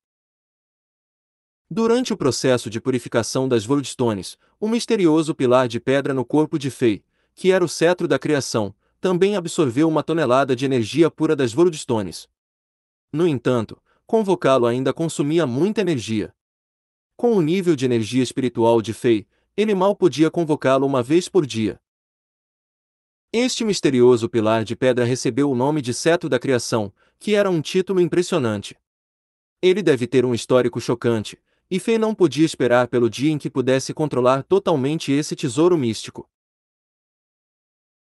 Durante o processo de purificação das Voidstones, o misterioso pilar de pedra no corpo de Fei, que era o cetro da criação, também absorveu 1 tonelada de energia pura das Voidstones. No entanto, convocá-lo ainda consumia muita energia. Com o nível de energia espiritual de Fei, ele mal podia convocá-lo uma vez por dia. Este misterioso pilar de pedra recebeu o nome de Cetro da Criação, que era um título impressionante. Ele deve ter um histórico chocante, e Fei não podia esperar pelo dia em que pudesse controlar totalmente esse tesouro místico.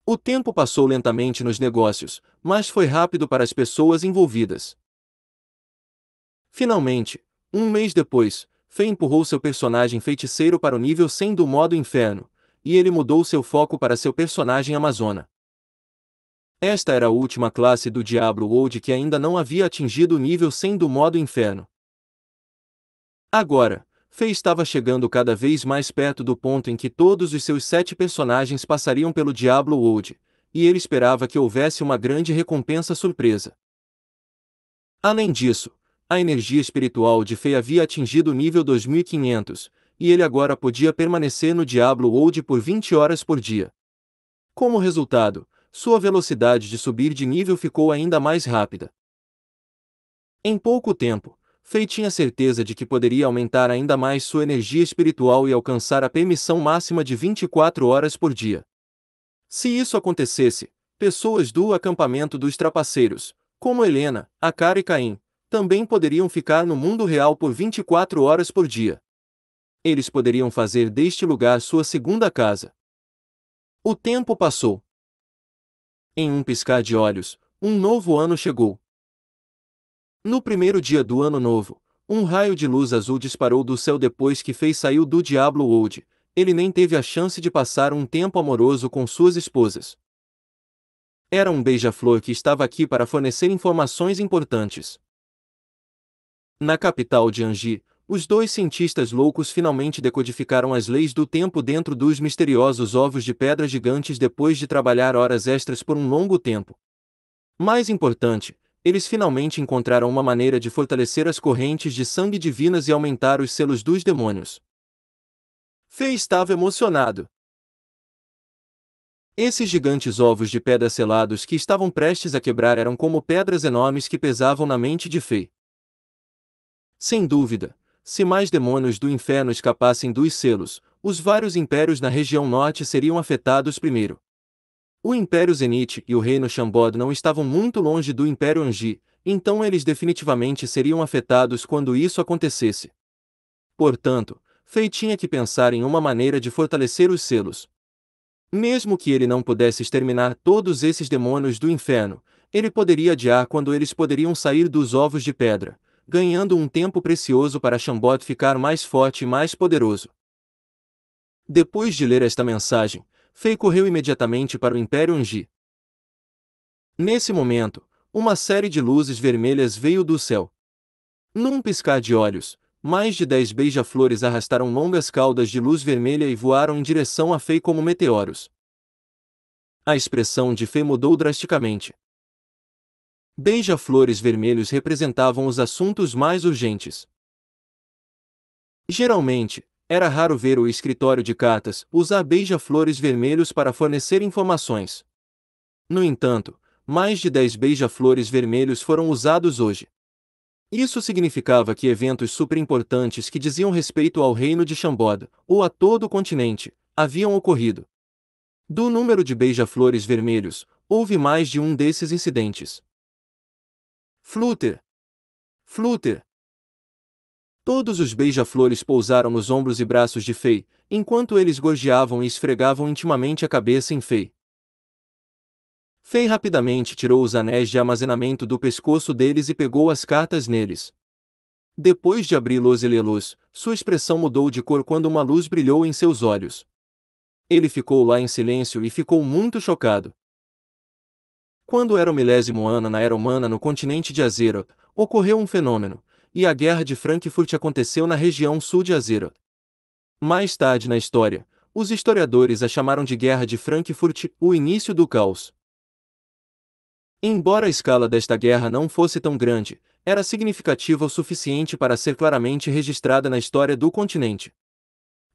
O tempo passou lentamente nos negócios, mas foi rápido para as pessoas envolvidas. Finalmente, um mês depois, Fei empurrou seu personagem feiticeiro para o nível 100 do modo inferno, e ele mudou seu foco para seu personagem amazona. Esta era a última classe do Diablo Old que ainda não havia atingido o nível 100 do modo inferno. Agora, Fei estava chegando cada vez mais perto do ponto em que todos os seus 7 personagens passariam pelo Diablo Old, e ele esperava que houvesse uma grande recompensa surpresa. Além disso, a energia espiritual de Fei havia atingido o nível 2500, e ele agora podia permanecer no Diablo World por 20 horas por dia. Como resultado, sua velocidade de subir de nível ficou ainda mais rápida. Em pouco tempo, Fei tinha certeza de que poderia aumentar ainda mais sua energia espiritual e alcançar a permissão máxima de 24 horas por dia. Se isso acontecesse, pessoas do acampamento dos trapaceiros, como Helena, Akara e Caim, também poderiam ficar no mundo real por 24 horas por dia. Eles poderiam fazer deste lugar sua segunda casa. O tempo passou. Em um piscar de olhos, um novo ano chegou. No primeiro dia do ano novo, um raio de luz azul disparou do céu depois que Fei saiu do Diablo World. Ele nem teve a chance de passar um tempo amoroso com suas esposas. Era um beija-flor que estava aqui para fornecer informações importantes. Na capital de Anji, os dois cientistas loucos finalmente decodificaram as leis do tempo dentro dos misteriosos ovos de pedra gigantes depois de trabalhar horas extras por um longo tempo. Mais importante, eles finalmente encontraram uma maneira de fortalecer as correntes de sangue divinas e aumentar os selos dos demônios. Fei estava emocionado. Esses gigantes ovos de pedra selados que estavam prestes a quebrar eram como pedras enormes que pesavam na mente de Fei. Sem dúvida, se mais demônios do inferno escapassem dos selos, os vários impérios na região norte seriam afetados primeiro. O Império Zenith e o Reino Shambod não estavam muito longe do Império Anji, então eles definitivamente seriam afetados quando isso acontecesse. Portanto, Fei tinha que pensar em uma maneira de fortalecer os selos. Mesmo que ele não pudesse exterminar todos esses demônios do inferno, ele poderia adiar quando eles poderiam sair dos ovos de pedra, ganhando um tempo precioso para Shambod ficar mais forte e mais poderoso. Depois de ler esta mensagem, Fei correu imediatamente para o Império Anji. Nesse momento, uma série de luzes vermelhas veio do céu. Num piscar de olhos, mais de 10 beija-flores arrastaram longas caudas de luz vermelha e voaram em direção a Fei como meteoros. A expressão de Fei mudou drasticamente. Beija-flores vermelhos representavam os assuntos mais urgentes. Geralmente, era raro ver o escritório de cartas usar beija-flores vermelhos para fornecer informações. No entanto, mais de 10 beija-flores vermelhos foram usados hoje. Isso significava que eventos super importantes que diziam respeito ao reino de Shambod, ou a todo o continente, haviam ocorrido. Do número de beija-flores vermelhos, houve mais de um desses incidentes. Flutter! Flutter! Todos os beija-flores pousaram nos ombros e braços de Fei, enquanto eles gorjeavam e esfregavam intimamente a cabeça em Fei. Fei rapidamente tirou os anéis de armazenamento do pescoço deles e pegou as cartas neles. Depois de abri-los e lê-los, sua expressão mudou de cor quando uma luz brilhou em seus olhos. Ele ficou lá em silêncio e ficou muito chocado. Quando era o 1000º ano na Era Humana no continente de Azeroth, ocorreu um fenômeno, e a Guerra de Frankfurt aconteceu na região sul de Azeroth. Mais tarde na história, os historiadores a chamaram de Guerra de Frankfurt, o início do caos. Embora a escala desta guerra não fosse tão grande, era significativa o suficiente para ser claramente registrada na história do continente.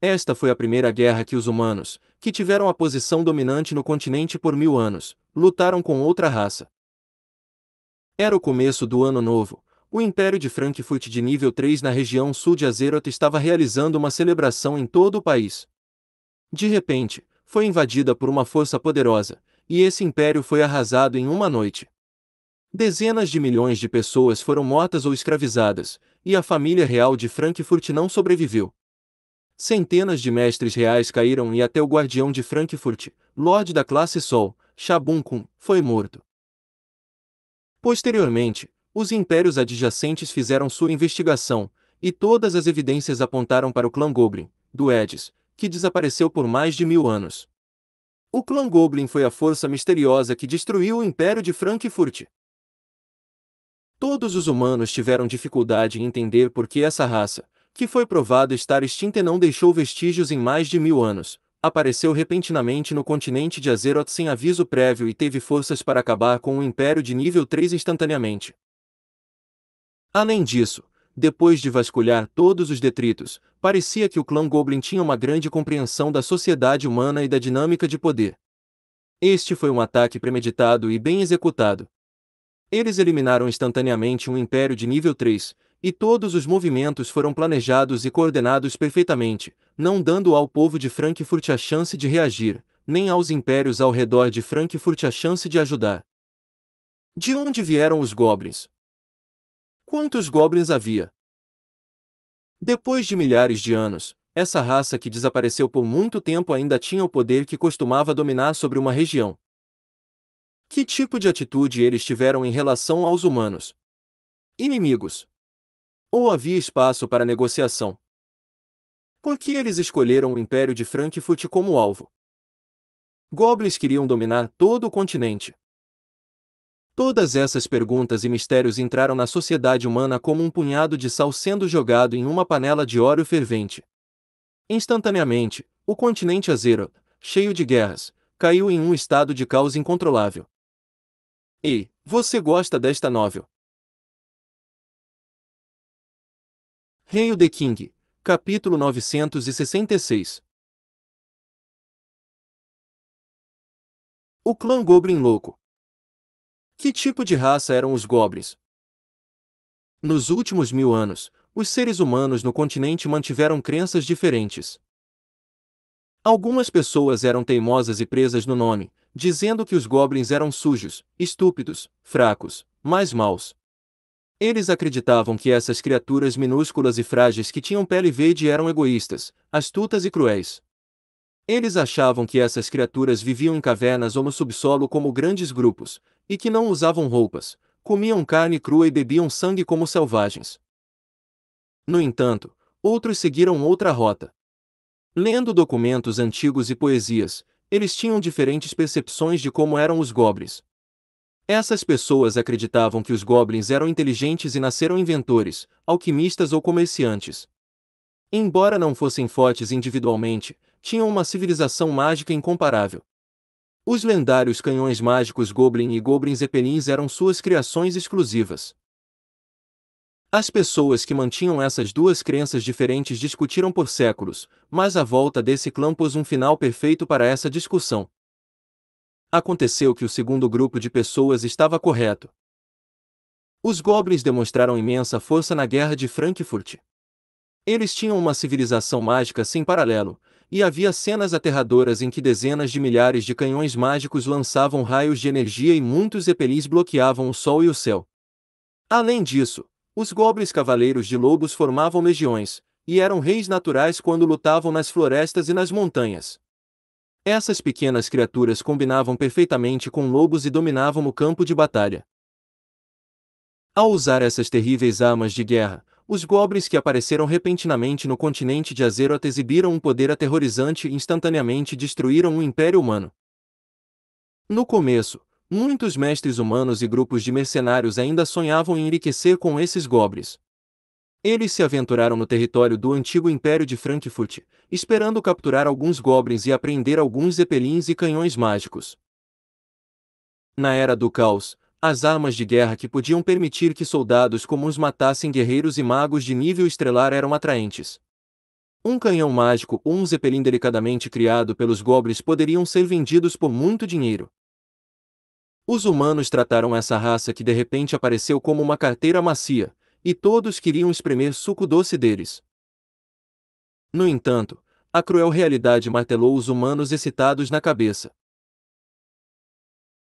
Esta foi a primeira guerra que os humanos, que tiveram a posição dominante no continente por 1000 anos, lutaram com outra raça. Era o começo do Ano Novo. O Império de Frankfurt de nível 3 na região sul de Azeroth estava realizando uma celebração em todo o país. De repente, foi invadida por uma força poderosa, e esse império foi arrasado em uma noite. Dezenas de milhões de pessoas foram mortas ou escravizadas, e a família real de Frankfurt não sobreviveu. Centenas de mestres reais caíram e até o guardião de Frankfurt, Lorde da classe Sol, Shabunkun, foi morto. Posteriormente, os impérios adjacentes fizeram sua investigação, e todas as evidências apontaram para o clã Goblin, do Edis, que desapareceu por mais de 1000 anos. O clã Goblin foi a força misteriosa que destruiu o Império de Frankfurt. Todos os humanos tiveram dificuldade em entender por que essa raça, que foi provado estar extinta e não deixou vestígios em mais de 1000 anos, apareceu repentinamente no continente de Azeroth sem aviso prévio e teve forças para acabar com o Império de nível 3 instantaneamente. Além disso, depois de vasculhar todos os detritos, parecia que o clã Goblin tinha uma grande compreensão da sociedade humana e da dinâmica de poder. Este foi um ataque premeditado e bem executado. Eles eliminaram instantaneamente um império de nível 3, e todos os movimentos foram planejados e coordenados perfeitamente, não dando ao povo de Frankfurt a chance de reagir, nem aos impérios ao redor de Frankfurt a chance de ajudar. De onde vieram os goblins? Quantos goblins havia? Depois de milhares de anos, essa raça que desapareceu por muito tempo ainda tinha o poder que costumava dominar sobre uma região. Que tipo de atitude eles tiveram em relação aos humanos? Inimigos? Ou havia espaço para negociação? Por que eles escolheram o Império de Frankfurt como alvo? Goblins queriam dominar todo o continente. Todas essas perguntas e mistérios entraram na sociedade humana como um punhado de sal sendo jogado em uma panela de óleo fervente. Instantaneamente, o continente Azeroth, cheio de guerras, caiu em um estado de caos incontrolável. Ei, você gosta desta novel? Hail the King, capítulo 966. O clã Goblin Louco. Que tipo de raça eram os Goblins? Nos últimos 1000 anos, os seres humanos no continente mantiveram crenças diferentes. Algumas pessoas eram teimosas e presas no nome, dizendo que os Goblins eram sujos, estúpidos, fracos, mas maus. Eles acreditavam que essas criaturas minúsculas e frágeis que tinham pele verde eram egoístas, astutas e cruéis. Eles achavam que essas criaturas viviam em cavernas ou no subsolo como grandes grupos, e que não usavam roupas, comiam carne crua e bebiam sangue como selvagens. No entanto, outros seguiram outra rota. Lendo documentos antigos e poesias, eles tinham diferentes percepções de como eram os goblins. Essas pessoas acreditavam que os goblins eram inteligentes e nasceram inventores, alquimistas ou comerciantes. Embora não fossem fortes individualmente, tinham uma civilização mágica incomparável. Os lendários canhões mágicos Goblin e Goblin Zeppelins eram suas criações exclusivas. As pessoas que mantinham essas duas crenças diferentes discutiram por séculos, mas a volta desse clã pôs um final perfeito para essa discussão. Aconteceu que o segundo grupo de pessoas estava correto. Os Goblins demonstraram imensa força na Guerra de Frankfurt. Eles tinham uma civilização mágica sem paralelo, e havia cenas aterradoras em que dezenas de milhares de canhões mágicos lançavam raios de energia e muitos zeppelins bloqueavam o sol e o céu. Além disso, os goblins cavaleiros de lobos formavam legiões, e eram reis naturais quando lutavam nas florestas e nas montanhas. Essas pequenas criaturas combinavam perfeitamente com lobos e dominavam o campo de batalha. Ao usar essas terríveis armas de guerra, os goblins que apareceram repentinamente no continente de Azeroth exibiram um poder aterrorizante e instantaneamente destruíram o Império Humano. No começo, muitos mestres humanos e grupos de mercenários ainda sonhavam em enriquecer com esses goblins. Eles se aventuraram no território do antigo Império de Frankfurt, esperando capturar alguns goblins e apreender alguns zeppelins e canhões mágicos. Na Era do Caos, as armas de guerra que podiam permitir que soldados comuns matassem guerreiros e magos de nível estelar eram atraentes. Um canhão mágico ou um zeppelin delicadamente criado pelos goblins poderiam ser vendidos por muito dinheiro. Os humanos trataram essa raça que de repente apareceu como uma carteira macia, e todos queriam espremer suco doce deles. No entanto, a cruel realidade martelou os humanos excitados na cabeça.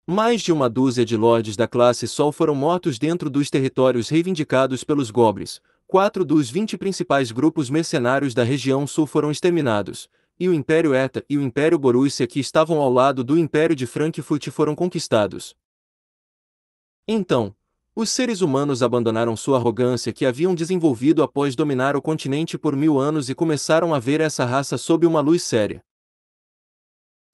Mais de uma dúzia de lordes da classe Sol foram mortos dentro dos territórios reivindicados pelos goblins, 4 dos 20 principais grupos mercenários da região sul foram exterminados, e o Império Eta e o Império Borussia que estavam ao lado do Império de Frankfurt foram conquistados. Então, os seres humanos abandonaram sua arrogância que haviam desenvolvido após dominar o continente por 1000 anos e começaram a ver essa raça sob uma luz séria.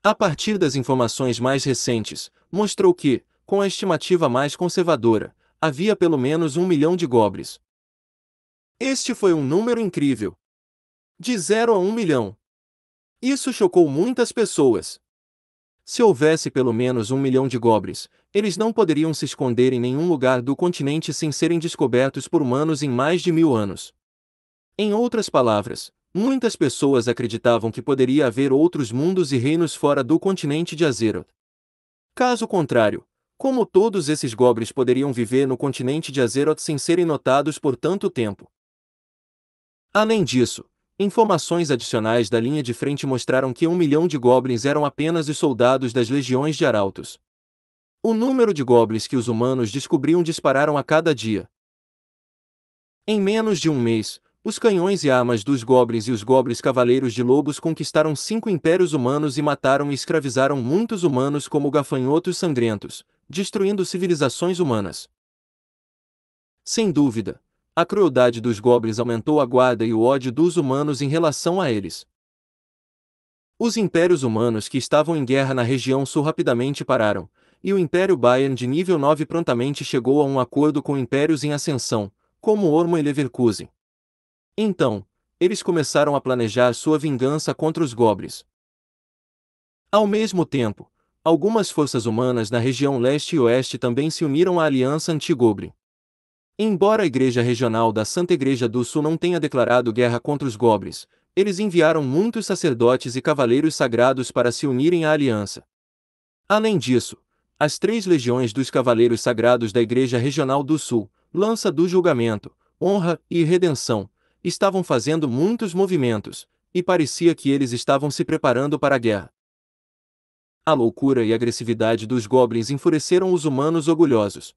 A partir das informações mais recentes, mostrou que, com a estimativa mais conservadora, havia pelo menos 1 milhão de goblins. Este foi um número incrível. De 0 a 1 milhão. Isso chocou muitas pessoas. Se houvesse pelo menos 1 milhão de goblins, eles não poderiam se esconder em nenhum lugar do continente sem serem descobertos por humanos em mais de 1000 anos. Em outras palavras, muitas pessoas acreditavam que poderia haver outros mundos e reinos fora do continente de Azeroth. Caso contrário, como todos esses goblins poderiam viver no continente de Azeroth sem serem notados por tanto tempo? Além disso, informações adicionais da linha de frente mostraram que 1 milhão de goblins eram apenas os soldados das legiões de Arautos. O número de goblins que os humanos descobriam dispararam a cada dia. Em menos de um mês, os canhões e armas dos goblins e os goblins cavaleiros de lobos conquistaram 5 impérios humanos e mataram e escravizaram muitos humanos como gafanhotos sangrentos, destruindo civilizações humanas. Sem dúvida, a crueldade dos goblins aumentou a guarda e o ódio dos humanos em relação a eles. Os impérios humanos que estavam em guerra na região sul rapidamente pararam, e o Império Bayern de nível 9 prontamente chegou a um acordo com impérios em ascensão, como Ormo e Leverkusen. Então, eles começaram a planejar sua vingança contra os goblins. Ao mesmo tempo, algumas forças humanas na região leste e oeste também se uniram à Aliança Anti-Goblin. Embora a Igreja Regional da Santa Igreja do Sul não tenha declarado guerra contra os goblins, eles enviaram muitos sacerdotes e cavaleiros sagrados para se unirem à aliança. Além disso, as 3 legiões dos Cavaleiros Sagrados da Igreja Regional do Sul, Lança do Julgamento, Honra e Redenção, estavam fazendo muitos movimentos, e parecia que eles estavam se preparando para a guerra. A loucura e agressividade dos goblins enfureceram os humanos orgulhosos.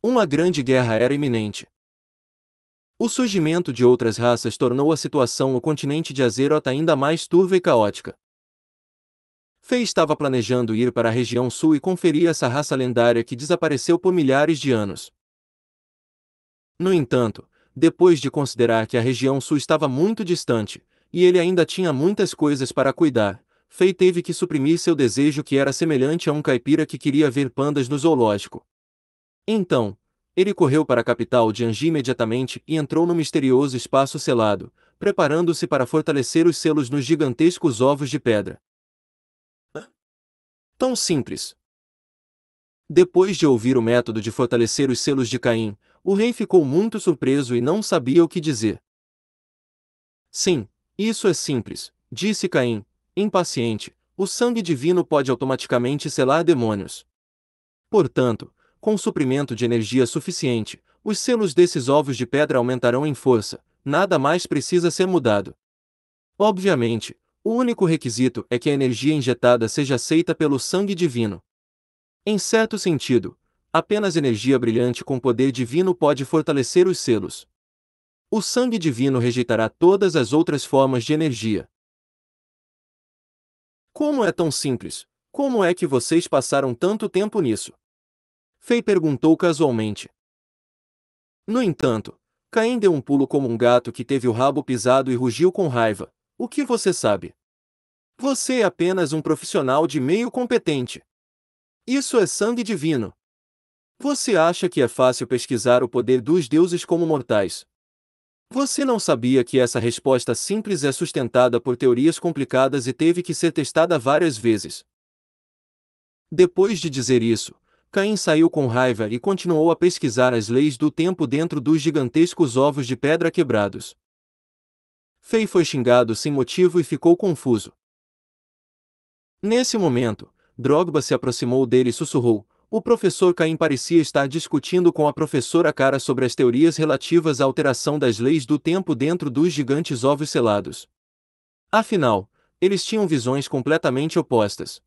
Uma grande guerra era iminente. O surgimento de outras raças tornou a situação no continente de Azeroth ainda mais turva e caótica. Fei estava planejando ir para a região sul e conferir essa raça lendária que desapareceu por milhares de anos. No entanto, depois de considerar que a região sul estava muito distante, e ele ainda tinha muitas coisas para cuidar, Fei teve que suprimir seu desejo que era semelhante a um caipira que queria ver pandas no zoológico. Então, ele correu para a capital de Anji imediatamente e entrou no misterioso espaço selado, preparando-se para fortalecer os selos nos gigantescos ovos de pedra. Tão simples. Depois de ouvir o método de fortalecer os selos de Caim, o rei ficou muito surpreso e não sabia o que dizer. Sim, isso é simples, disse Caim, impaciente. O sangue divino pode automaticamente selar demônios. Portanto, com suprimento de energia suficiente, os selos desses ovos de pedra aumentarão em força, nada mais precisa ser mudado. Obviamente, o único requisito é que a energia injetada seja aceita pelo sangue divino. Em certo sentido, apenas energia brilhante com poder divino pode fortalecer os selos. O sangue divino rejeitará todas as outras formas de energia. Como é tão simples? Como é que vocês passaram tanto tempo nisso? Fei perguntou casualmente. No entanto, Caim deu um pulo como um gato que teve o rabo pisado e rugiu com raiva. O que você sabe? Você é apenas um profissional de meio competente. Isso é sangue divino. Você acha que é fácil pesquisar o poder dos deuses como mortais? Você não sabia que essa resposta simples é sustentada por teorias complicadas e teve que ser testada várias vezes. Depois de dizer isso, Caim saiu com raiva e continuou a pesquisar as leis do tempo dentro dos gigantescos ovos de pedra quebrados. Fei foi xingado sem motivo e ficou confuso. Nesse momento, Drogba se aproximou dele e sussurrou. O professor Caim parecia estar discutindo com a professora Cara sobre as teorias relativas à alteração das leis do tempo dentro dos gigantes ovos selados. Afinal, eles tinham visões completamente opostas.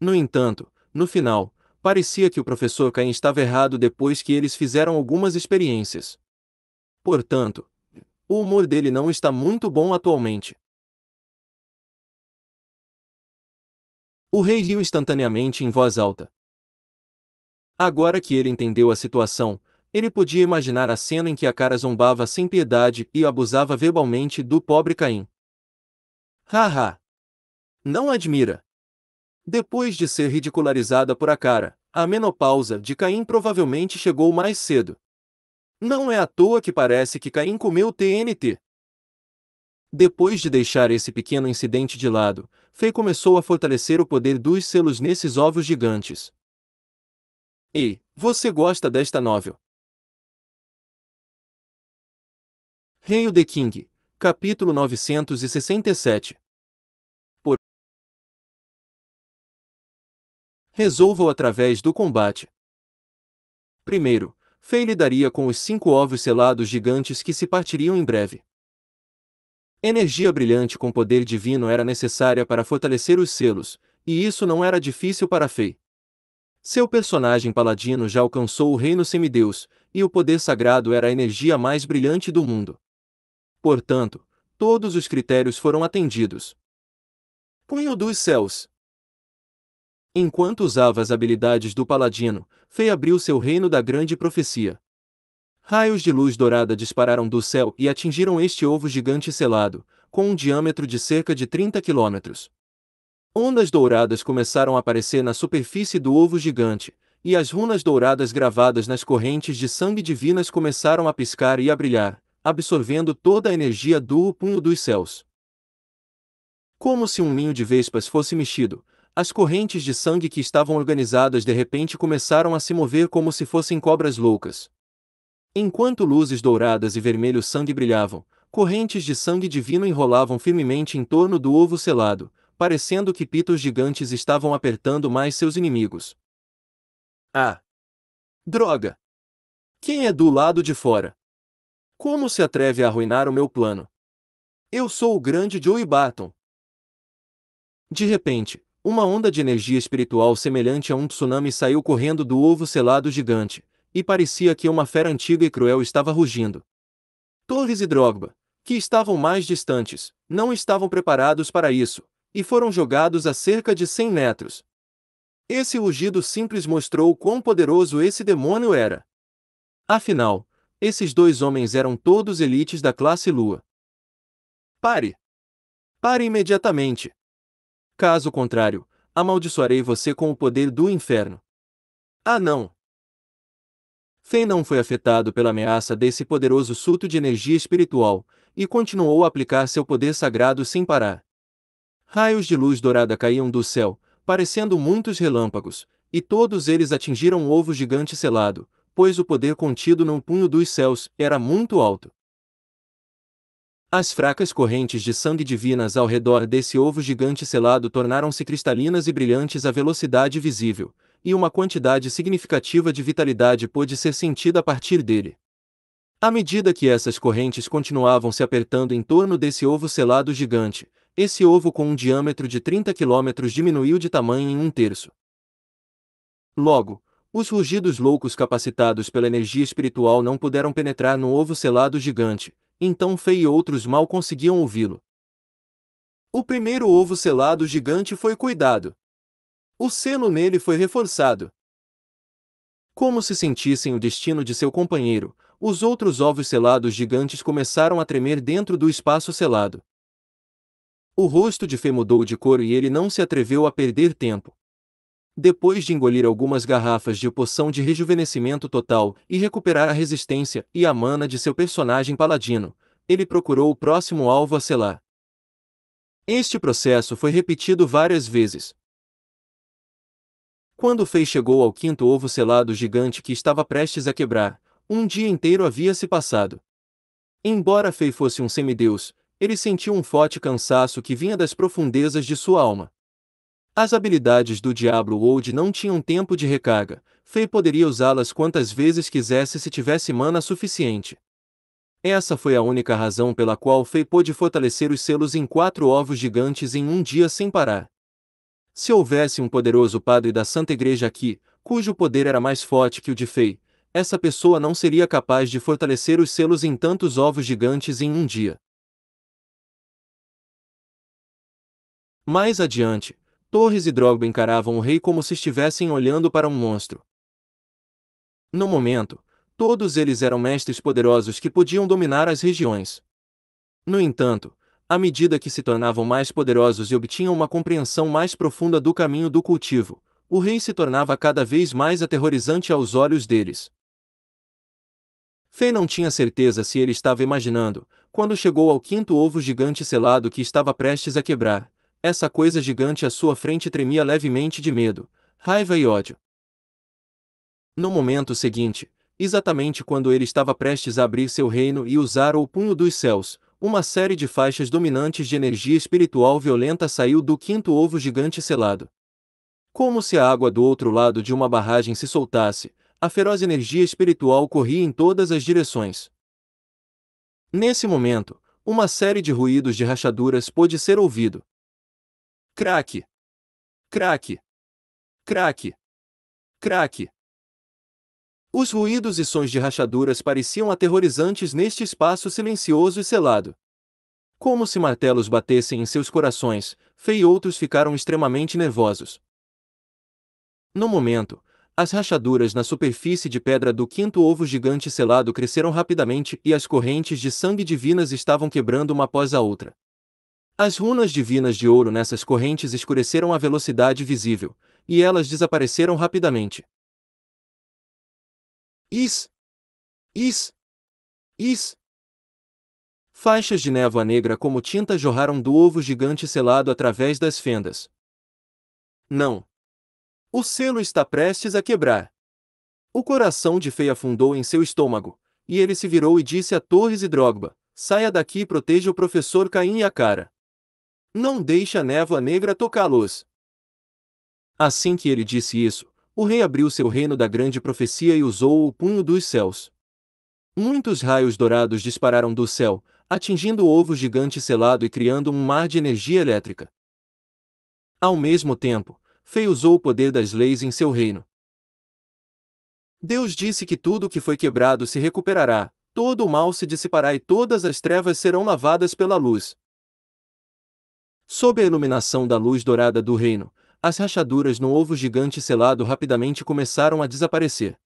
No entanto, no final, parecia que o professor Caim estava errado depois que eles fizeram algumas experiências. Portanto, o humor dele não está muito bom atualmente. O rei riu instantaneamente em voz alta. Agora que ele entendeu a situação, ele podia imaginar a cena em que a Cara zombava sem piedade e abusava verbalmente do pobre Caim. Haha! Não admira. Depois de ser ridicularizada por a Cara, a menopausa de Caim provavelmente chegou mais cedo. Não é à toa que parece que Caim comeu TNT. Depois de deixar esse pequeno incidente de lado, Fei começou a fortalecer o poder dos selos nesses ovos gigantes. Ei, você gosta desta novel? Hail the King, capítulo 967. Por resolva-o através do combate. Primeiro, Fei lidaria com os 5 ovos selados gigantes que se partiriam em breve. Energia brilhante com poder divino era necessária para fortalecer os selos, e isso não era difícil para Fei. Seu personagem paladino já alcançou o reino semideus, e o poder sagrado era a energia mais brilhante do mundo. Portanto, todos os critérios foram atendidos. Punho dos céus. Enquanto usava as habilidades do paladino, Fei abriu seu reino da grande profecia. Raios de luz dourada dispararam do céu e atingiram este ovo gigante selado, com um diâmetro de cerca de 30 quilômetros. Ondas douradas começaram a aparecer na superfície do ovo gigante, e as runas douradas gravadas nas correntes de sangue divinas começaram a piscar e a brilhar, absorvendo toda a energia do punho dos céus. Como se um ninho de vespas fosse mexido, as correntes de sangue que estavam organizadas de repente começaram a se mover como se fossem cobras loucas. Enquanto luzes douradas e vermelho sangue brilhavam, correntes de sangue divino enrolavam firmemente em torno do ovo selado, parecendo que pitos gigantes estavam apertando mais seus inimigos. Ah! Droga! Quem é do lado de fora? Como se atreve a arruinar o meu plano? Eu sou o grande Joey Barton. De repente, uma onda de energia espiritual semelhante a um tsunami saiu correndo do ovo selado gigante, e parecia que uma fera antiga e cruel estava rugindo. Torres e Drogba, que estavam mais distantes, não estavam preparados para isso, e foram jogados a cerca de 100 metros. Esse rugido simples mostrou quão poderoso esse demônio era. Afinal, esses dois homens eram todos elites da classe Lua. Pare! Pare imediatamente! Caso contrário, amaldiçoarei você com o poder do inferno. Ah não! Fei não foi afetado pela ameaça desse poderoso surto de energia espiritual, e continuou a aplicar seu poder sagrado sem parar. Raios de luz dourada caíam do céu, parecendo muitos relâmpagos, e todos eles atingiram o ovo gigante selado, pois o poder contido no punho dos céus era muito alto. As fracas correntes de sangue divinas ao redor desse ovo gigante selado tornaram-se cristalinas e brilhantes à velocidade visível, e uma quantidade significativa de vitalidade pôde ser sentida a partir dele. À medida que essas correntes continuavam se apertando em torno desse ovo selado gigante, esse ovo com um diâmetro de 30 quilômetros diminuiu de tamanho em 1/3. Logo, os rugidos loucos capacitados pela energia espiritual não puderam penetrar no ovo selado gigante, então Fei e outros mal conseguiam ouvi-lo. O primeiro ovo selado gigante foi cuidado. O selo nele foi reforçado. Como se sentissem o destino de seu companheiro, os outros ovos selados gigantes começaram a tremer dentro do espaço selado. O rosto de Fei mudou de cor e ele não se atreveu a perder tempo. Depois de engolir algumas garrafas de poção de rejuvenescimento total e recuperar a resistência e a mana de seu personagem paladino, ele procurou o próximo alvo a selar. Este processo foi repetido várias vezes. Quando Fei chegou ao quinto ovo selado gigante que estava prestes a quebrar, um dia inteiro havia se passado. Embora Fei fosse um semideus, ele sentiu um forte cansaço que vinha das profundezas de sua alma. As habilidades do Diablo Wold não tinham tempo de recarga, Fei poderia usá-las quantas vezes quisesse se tivesse mana suficiente. Essa foi a única razão pela qual Fei pôde fortalecer os selos em 4 ovos gigantes em um dia sem parar. Se houvesse um poderoso padre da Santa Igreja aqui, cujo poder era mais forte que o de Fei, essa pessoa não seria capaz de fortalecer os selos em tantos ovos gigantes em um dia. Mais adiante, Torres e Drogba encaravam o rei como se estivessem olhando para um monstro. No momento, todos eles eram mestres poderosos que podiam dominar as regiões. No entanto, à medida que se tornavam mais poderosos e obtinham uma compreensão mais profunda do caminho do cultivo, o rei se tornava cada vez mais aterrorizante aos olhos deles. Fei não tinha certeza se ele estava imaginando, quando chegou ao quinto ovo gigante selado que estava prestes a quebrar, essa coisa gigante à sua frente tremia levemente de medo, raiva e ódio. No momento seguinte, exatamente quando ele estava prestes a abrir seu reino e usar o punho dos céus, uma série de faixas dominantes de energia espiritual violenta saiu do quinto ovo gigante selado. Como se a água do outro lado de uma barragem se soltasse, a feroz energia espiritual corria em todas as direções. Nesse momento, uma série de ruídos de rachaduras pôde ser ouvido. Craque! Craque! Craque! Craque! Os ruídos e sons de rachaduras pareciam aterrorizantes neste espaço silencioso e selado. Como se martelos batessem em seus corações, Fei e outros ficaram extremamente nervosos. No momento, as rachaduras na superfície de pedra do quinto ovo gigante selado cresceram rapidamente e as correntes de sangue divinas estavam quebrando uma após a outra. As runas divinas de ouro nessas correntes escureceram à velocidade visível, e elas desapareceram rapidamente. Is! Is! Is! Faixas de névoa negra como tinta jorraram do ovo gigante selado através das fendas. Não! O selo está prestes a quebrar. O coração de Fei afundou em seu estômago, e ele se virou e disse a Torres e Drogba: saia daqui e proteja o professor Caim e a cara. Não deixe a névoa negra tocá-los. Assim que ele disse isso, o rei abriu seu reino da grande profecia e usou o punho dos céus. Muitos raios dourados dispararam do céu, atingindo o ovo gigante selado e criando um mar de energia elétrica. Ao mesmo tempo, Fei usou o poder das leis em seu reino. Deus disse que tudo o que foi quebrado se recuperará, todo o mal se dissipará e todas as trevas serão lavadas pela luz. Sob a iluminação da luz dourada do reino, as rachaduras no ovo gigante selado rapidamente começaram a desaparecer.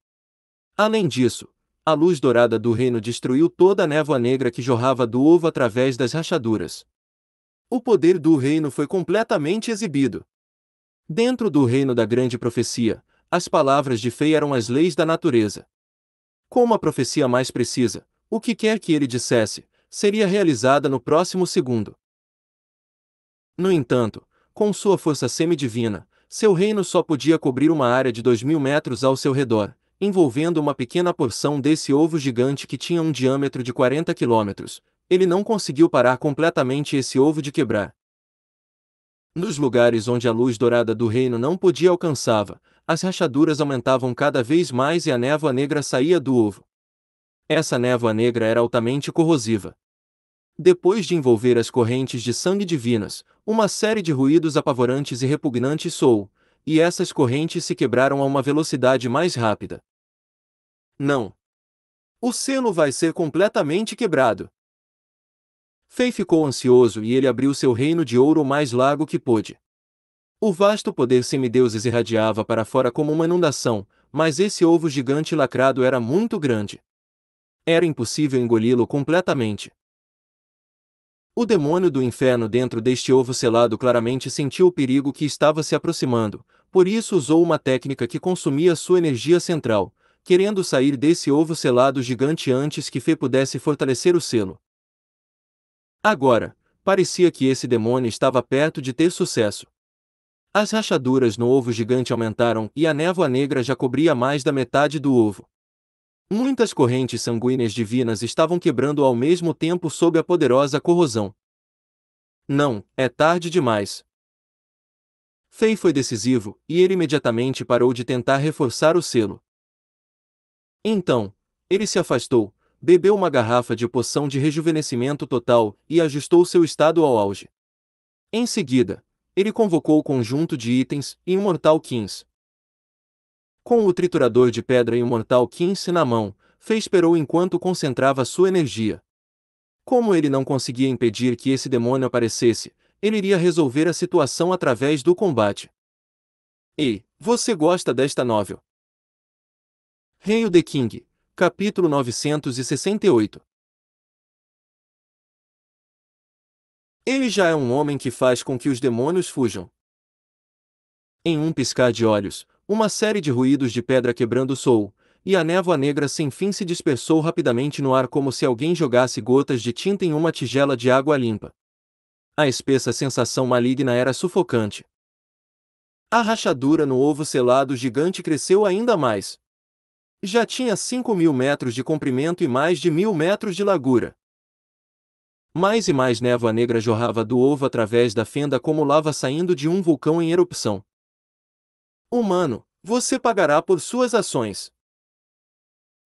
Além disso, a luz dourada do reino destruiu toda a névoa negra que jorrava do ovo através das rachaduras. O poder do reino foi completamente exibido. Dentro do reino da grande profecia, as palavras de Fei eram as leis da natureza. Com uma profecia mais precisa, o que quer que ele dissesse, seria realizada no próximo segundo. No entanto, com sua força semidivina, seu reino só podia cobrir uma área de 2.000 metros ao seu redor, envolvendo uma pequena porção desse ovo gigante que tinha um diâmetro de 40 quilômetros. Ele não conseguiu parar completamente esse ovo de quebrar. Nos lugares onde a luz dourada do reino não podia alcançava, as rachaduras aumentavam cada vez mais e a névoa negra saía do ovo. Essa névoa negra era altamente corrosiva. Depois de envolver as correntes de sangue divinas, uma série de ruídos apavorantes e repugnantes soou, e essas correntes se quebraram a uma velocidade mais rápida. Não! O selo vai ser completamente quebrado! Fei ficou ansioso e ele abriu seu reino de ouro o mais largo que pôde. O vasto poder semideuses irradiava para fora como uma inundação, mas esse ovo gigante lacrado era muito grande. Era impossível engoli-lo completamente. O demônio do inferno dentro deste ovo selado claramente sentiu o perigo que estava se aproximando, por isso usou uma técnica que consumia sua energia central, querendo sair desse ovo selado gigante antes que Fei pudesse fortalecer o selo. Agora, parecia que esse demônio estava perto de ter sucesso. As rachaduras no ovo gigante aumentaram e a névoa negra já cobria mais da metade do ovo. Muitas correntes sanguíneas divinas estavam quebrando ao mesmo tempo sob a poderosa corrosão. Não, é tarde demais. Fei foi decisivo, e ele imediatamente parou de tentar reforçar o selo. Então, ele se afastou, bebeu uma garrafa de poção de rejuvenescimento total e ajustou seu estado ao auge. Em seguida, ele convocou o conjunto de itens e um Mortal 15. Com o triturador de pedra e um Mortal 15 na mão, Fei esperou enquanto concentrava sua energia. Como ele não conseguia impedir que esse demônio aparecesse, ele iria resolver a situação através do combate. Ei, você gosta desta novel? Hail the King, capítulo 968. Ele já é um homem que faz com que os demônios fujam. Em um piscar de olhos, uma série de ruídos de pedra quebrando soou, e a névoa negra sem fim se dispersou rapidamente no ar como se alguém jogasse gotas de tinta em uma tigela de água limpa. A espessa sensação maligna era sufocante. A rachadura no ovo selado gigante cresceu ainda mais. Já tinha 5.000 metros de comprimento e mais de 1.000 metros de largura. Mais e mais névoa negra jorrava do ovo através da fenda como lava saindo de um vulcão em erupção. Humano, você pagará por suas ações.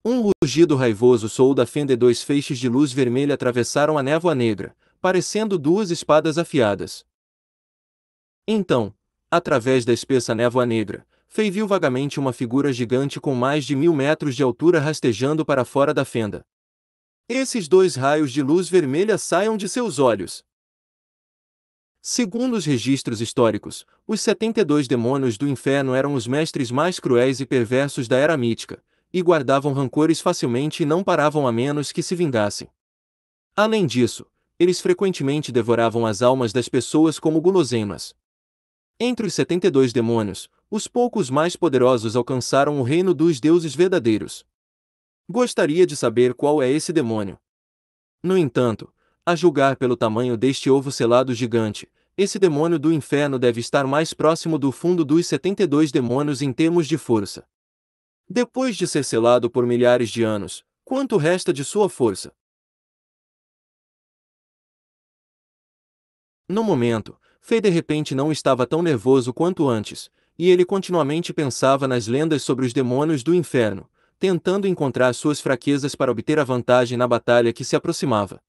Um rugido raivoso soou da fenda e 2 feixes de luz vermelha atravessaram a névoa negra, parecendo 2 espadas afiadas. Então, através da espessa névoa negra, Fei viu vagamente uma figura gigante com mais de 1.000 metros de altura rastejando para fora da fenda. Esses 2 raios de luz vermelha saiam de seus olhos. Segundo os registros históricos, os 72 demônios do inferno eram os mestres mais cruéis e perversos da era mítica, e guardavam rancores facilmente e não paravam a menos que se vingassem. Além disso, eles frequentemente devoravam as almas das pessoas como guloseimas. Entre os 72 demônios, os poucos mais poderosos alcançaram o reino dos deuses verdadeiros. Gostaria de saber qual é esse demônio. No entanto, a julgar pelo tamanho deste ovo selado gigante, esse demônio do inferno deve estar mais próximo do fundo dos 72 demônios em termos de força. Depois de ser selado por milhares de anos, quanto resta de sua força? No momento, Fei de repente não estava tão nervoso quanto antes, e ele continuamente pensava nas lendas sobre os demônios do inferno, tentando encontrar suas fraquezas para obter a vantagem na batalha que se aproximava.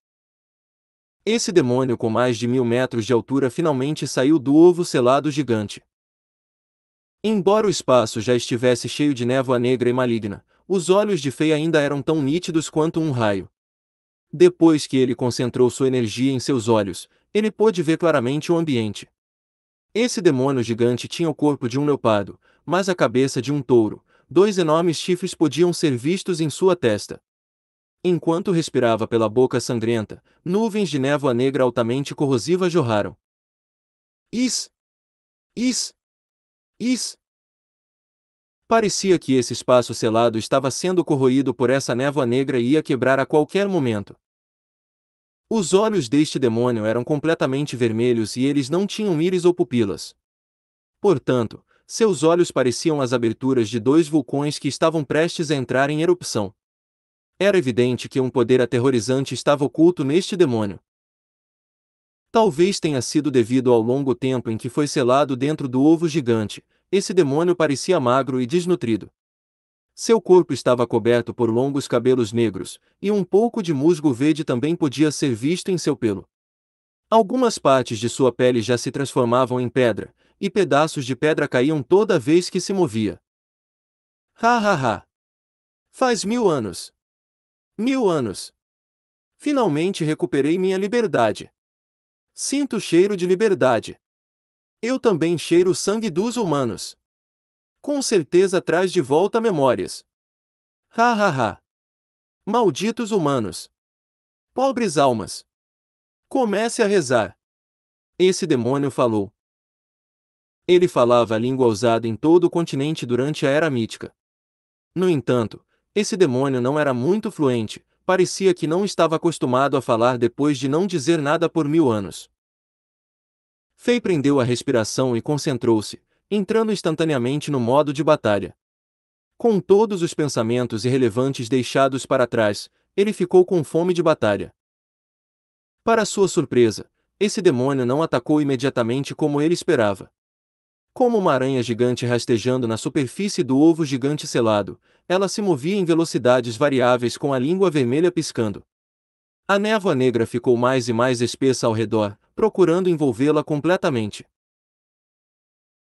Esse demônio com mais de 1.000 metros de altura finalmente saiu do ovo selado gigante. Embora o espaço já estivesse cheio de névoa negra e maligna, os olhos de Fei ainda eram tão nítidos quanto um raio. Depois que ele concentrou sua energia em seus olhos, ele pôde ver claramente o ambiente. Esse demônio gigante tinha o corpo de um leopardo, mas a cabeça de um touro. 2 enormes chifres podiam ser vistos em sua testa. Enquanto respirava pela boca sangrenta, nuvens de névoa negra altamente corrosiva jorraram. Is! Parecia que esse espaço selado estava sendo corroído por essa névoa negra e ia quebrar a qualquer momento. Os olhos deste demônio eram completamente vermelhos e eles não tinham íris ou pupilas. Portanto, seus olhos pareciam as aberturas de 2 vulcões que estavam prestes a entrar em erupção. Era evidente que um poder aterrorizante estava oculto neste demônio. Talvez tenha sido devido ao longo tempo em que foi selado dentro do ovo gigante, esse demônio parecia magro e desnutrido. Seu corpo estava coberto por longos cabelos negros, e um pouco de musgo verde também podia ser visto em seu pelo. Algumas partes de sua pele já se transformavam em pedra, e pedaços de pedra caíam toda vez que se movia. Ha ha ha! Faz 1.000 anos! 1.000 anos! Finalmente recuperei minha liberdade. Sinto o cheiro de liberdade. Eu também cheiro o sangue dos humanos. Com certeza traz de volta memórias. Ha ha ha! Malditos humanos! Pobres almas! Comece a rezar. Esse demônio falou. Ele falava a língua usada em todo o continente durante a Era Mítica. No entanto, esse demônio não era muito fluente, parecia que não estava acostumado a falar depois de não dizer nada por 1.000 anos. Fei prendeu a respiração e concentrou-se, entrando instantaneamente no modo de batalha. Com todos os pensamentos irrelevantes deixados para trás, ele ficou com fome de batalha. Para sua surpresa, esse demônio não atacou imediatamente como ele esperava. Como uma aranha gigante rastejando na superfície do ovo gigante selado, ela se movia em velocidades variáveis com a língua vermelha piscando. A névoa negra ficou mais e mais espessa ao redor, procurando envolvê-la completamente.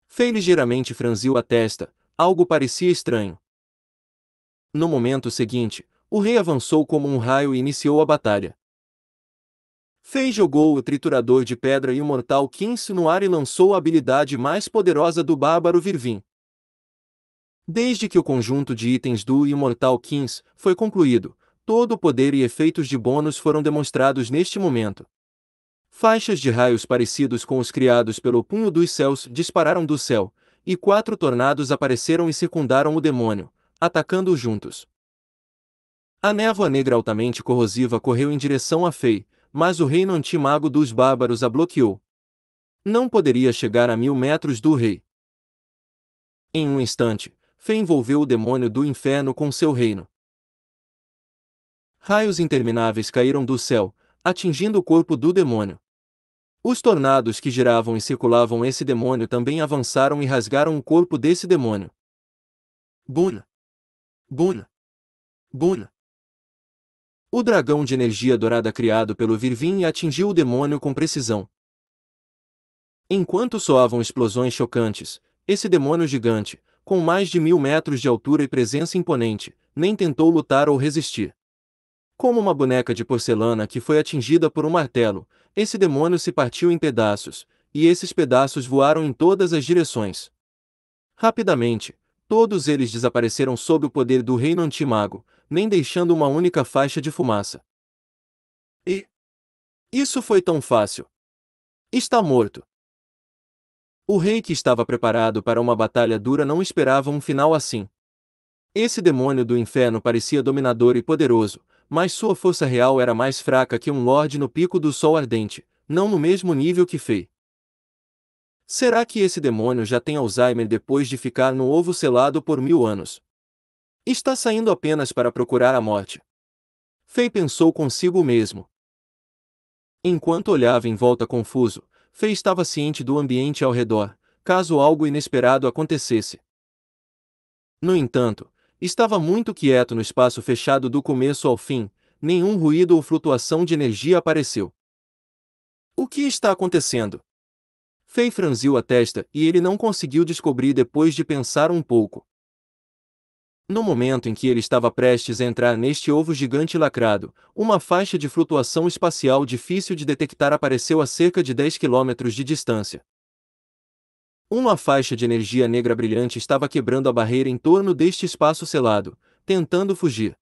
Fei ligeiramente franziu a testa, algo parecia estranho. No momento seguinte, o rei avançou como um raio e iniciou a batalha. Fei jogou o triturador de pedra e o mortal 15 no ar e lançou a habilidade mais poderosa do bárbaro Virvin. Desde que o conjunto de itens do Immortal 15 foi concluído, todo o poder e efeitos de bônus foram demonstrados neste momento. Faixas de raios parecidos com os criados pelo punho dos céus dispararam do céu, e 4 tornados apareceram e circundaram o demônio, atacando-o juntos. A névoa negra altamente corrosiva correu em direção a Fei, mas o reino antimago dos bárbaros a bloqueou. Não poderia chegar a 1000 metros do rei. Em um instante, Fei envolveu o demônio do inferno com seu reino. Raios intermináveis caíram do céu, atingindo o corpo do demônio. Os tornados que giravam e circulavam esse demônio também avançaram e rasgaram o corpo desse demônio. Buna! Buna! Buna! O dragão de energia dourada criado pelo Virvin atingiu o demônio com precisão. Enquanto soavam explosões chocantes, esse demônio gigante, com mais de 1000 metros de altura e presença imponente, nem tentou lutar ou resistir. Como uma boneca de porcelana que foi atingida por um martelo, esse demônio se partiu em pedaços, e esses pedaços voaram em todas as direções. Rapidamente, todos eles desapareceram sob o poder do reino antimago, nem deixando uma única faixa de fumaça. E isso foi tão fácil. Está morto. O rei, que estava preparado para uma batalha dura, não esperava um final assim. Esse demônio do inferno parecia dominador e poderoso, mas sua força real era mais fraca que um lorde no pico do sol ardente, não no mesmo nível que Fei. Será que esse demônio já tem Alzheimer depois de ficar no ovo selado por 1000 anos? Está saindo apenas para procurar a morte. Fei pensou consigo mesmo. Enquanto olhava em volta confuso, Fei estava ciente do ambiente ao redor, caso algo inesperado acontecesse. No entanto, estava muito quieto no espaço fechado do começo ao fim, nenhum ruído ou flutuação de energia apareceu. O que está acontecendo? Fei franziu a testa e ele não conseguiu descobrir depois de pensar um pouco. No momento em que ele estava prestes a entrar neste ovo gigante lacrado, uma faixa de flutuação espacial difícil de detectar apareceu a cerca de 10 quilômetros de distância. Uma faixa de energia negra brilhante estava quebrando a barreira em torno deste espaço selado, tentando fugir.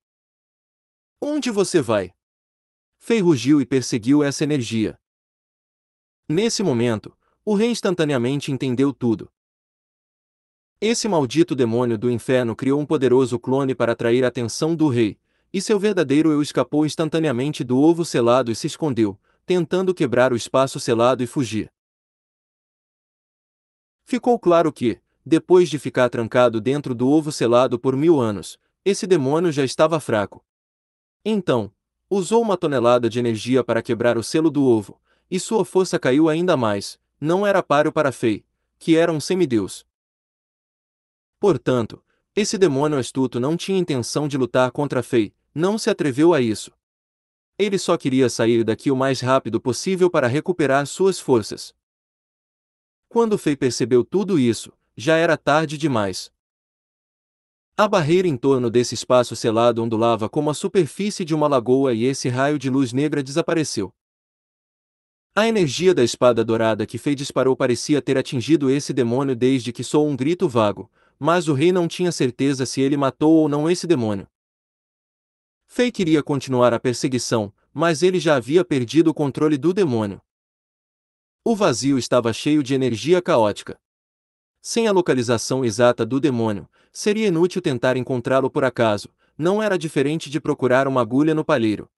Onde você vai? Fei rugiu e perseguiu essa energia. Nesse momento, o rei instantaneamente entendeu tudo. Esse maldito demônio do inferno criou um poderoso clone para atrair a atenção do rei, e seu verdadeiro eu escapou instantaneamente do ovo selado e se escondeu, tentando quebrar o espaço selado e fugir. Ficou claro que, depois de ficar trancado dentro do ovo selado por 1000 anos, esse demônio já estava fraco. Então, usou 1 tonelada de energia para quebrar o selo do ovo, e sua força caiu ainda mais. Não era páreo para Fei, que era um semideus. Portanto, esse demônio astuto não tinha intenção de lutar contra Fei, não se atreveu a isso. Ele só queria sair daqui o mais rápido possível para recuperar suas forças. Quando Fei percebeu tudo isso, já era tarde demais. A barreira em torno desse espaço selado ondulava como a superfície de uma lagoa e esse raio de luz negra desapareceu. A energia da espada dourada que Fei disparou parecia ter atingido esse demônio desde que soou um grito vago, mas o rei não tinha certeza se ele matou ou não esse demônio. Fei queria continuar a perseguição, mas ele já havia perdido o controle do demônio. O vazio estava cheio de energia caótica. Sem a localização exata do demônio, seria inútil tentar encontrá-lo por acaso, não era diferente de procurar uma agulha no palheiro.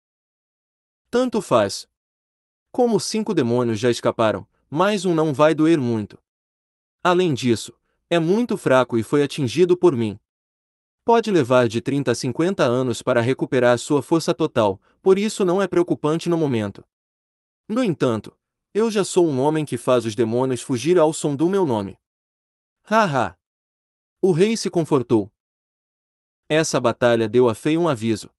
Tanto faz. Como 5 demônios já escaparam, mais um não vai doer muito. Além disso, é muito fraco e foi atingido por mim. Pode levar de 30 a 50 anos para recuperar sua força total, por isso não é preocupante no momento. No entanto, eu já sou um homem que faz os demônios fugir ao som do meu nome. Haha! O rei se confortou. Essa batalha deu a Fei um aviso.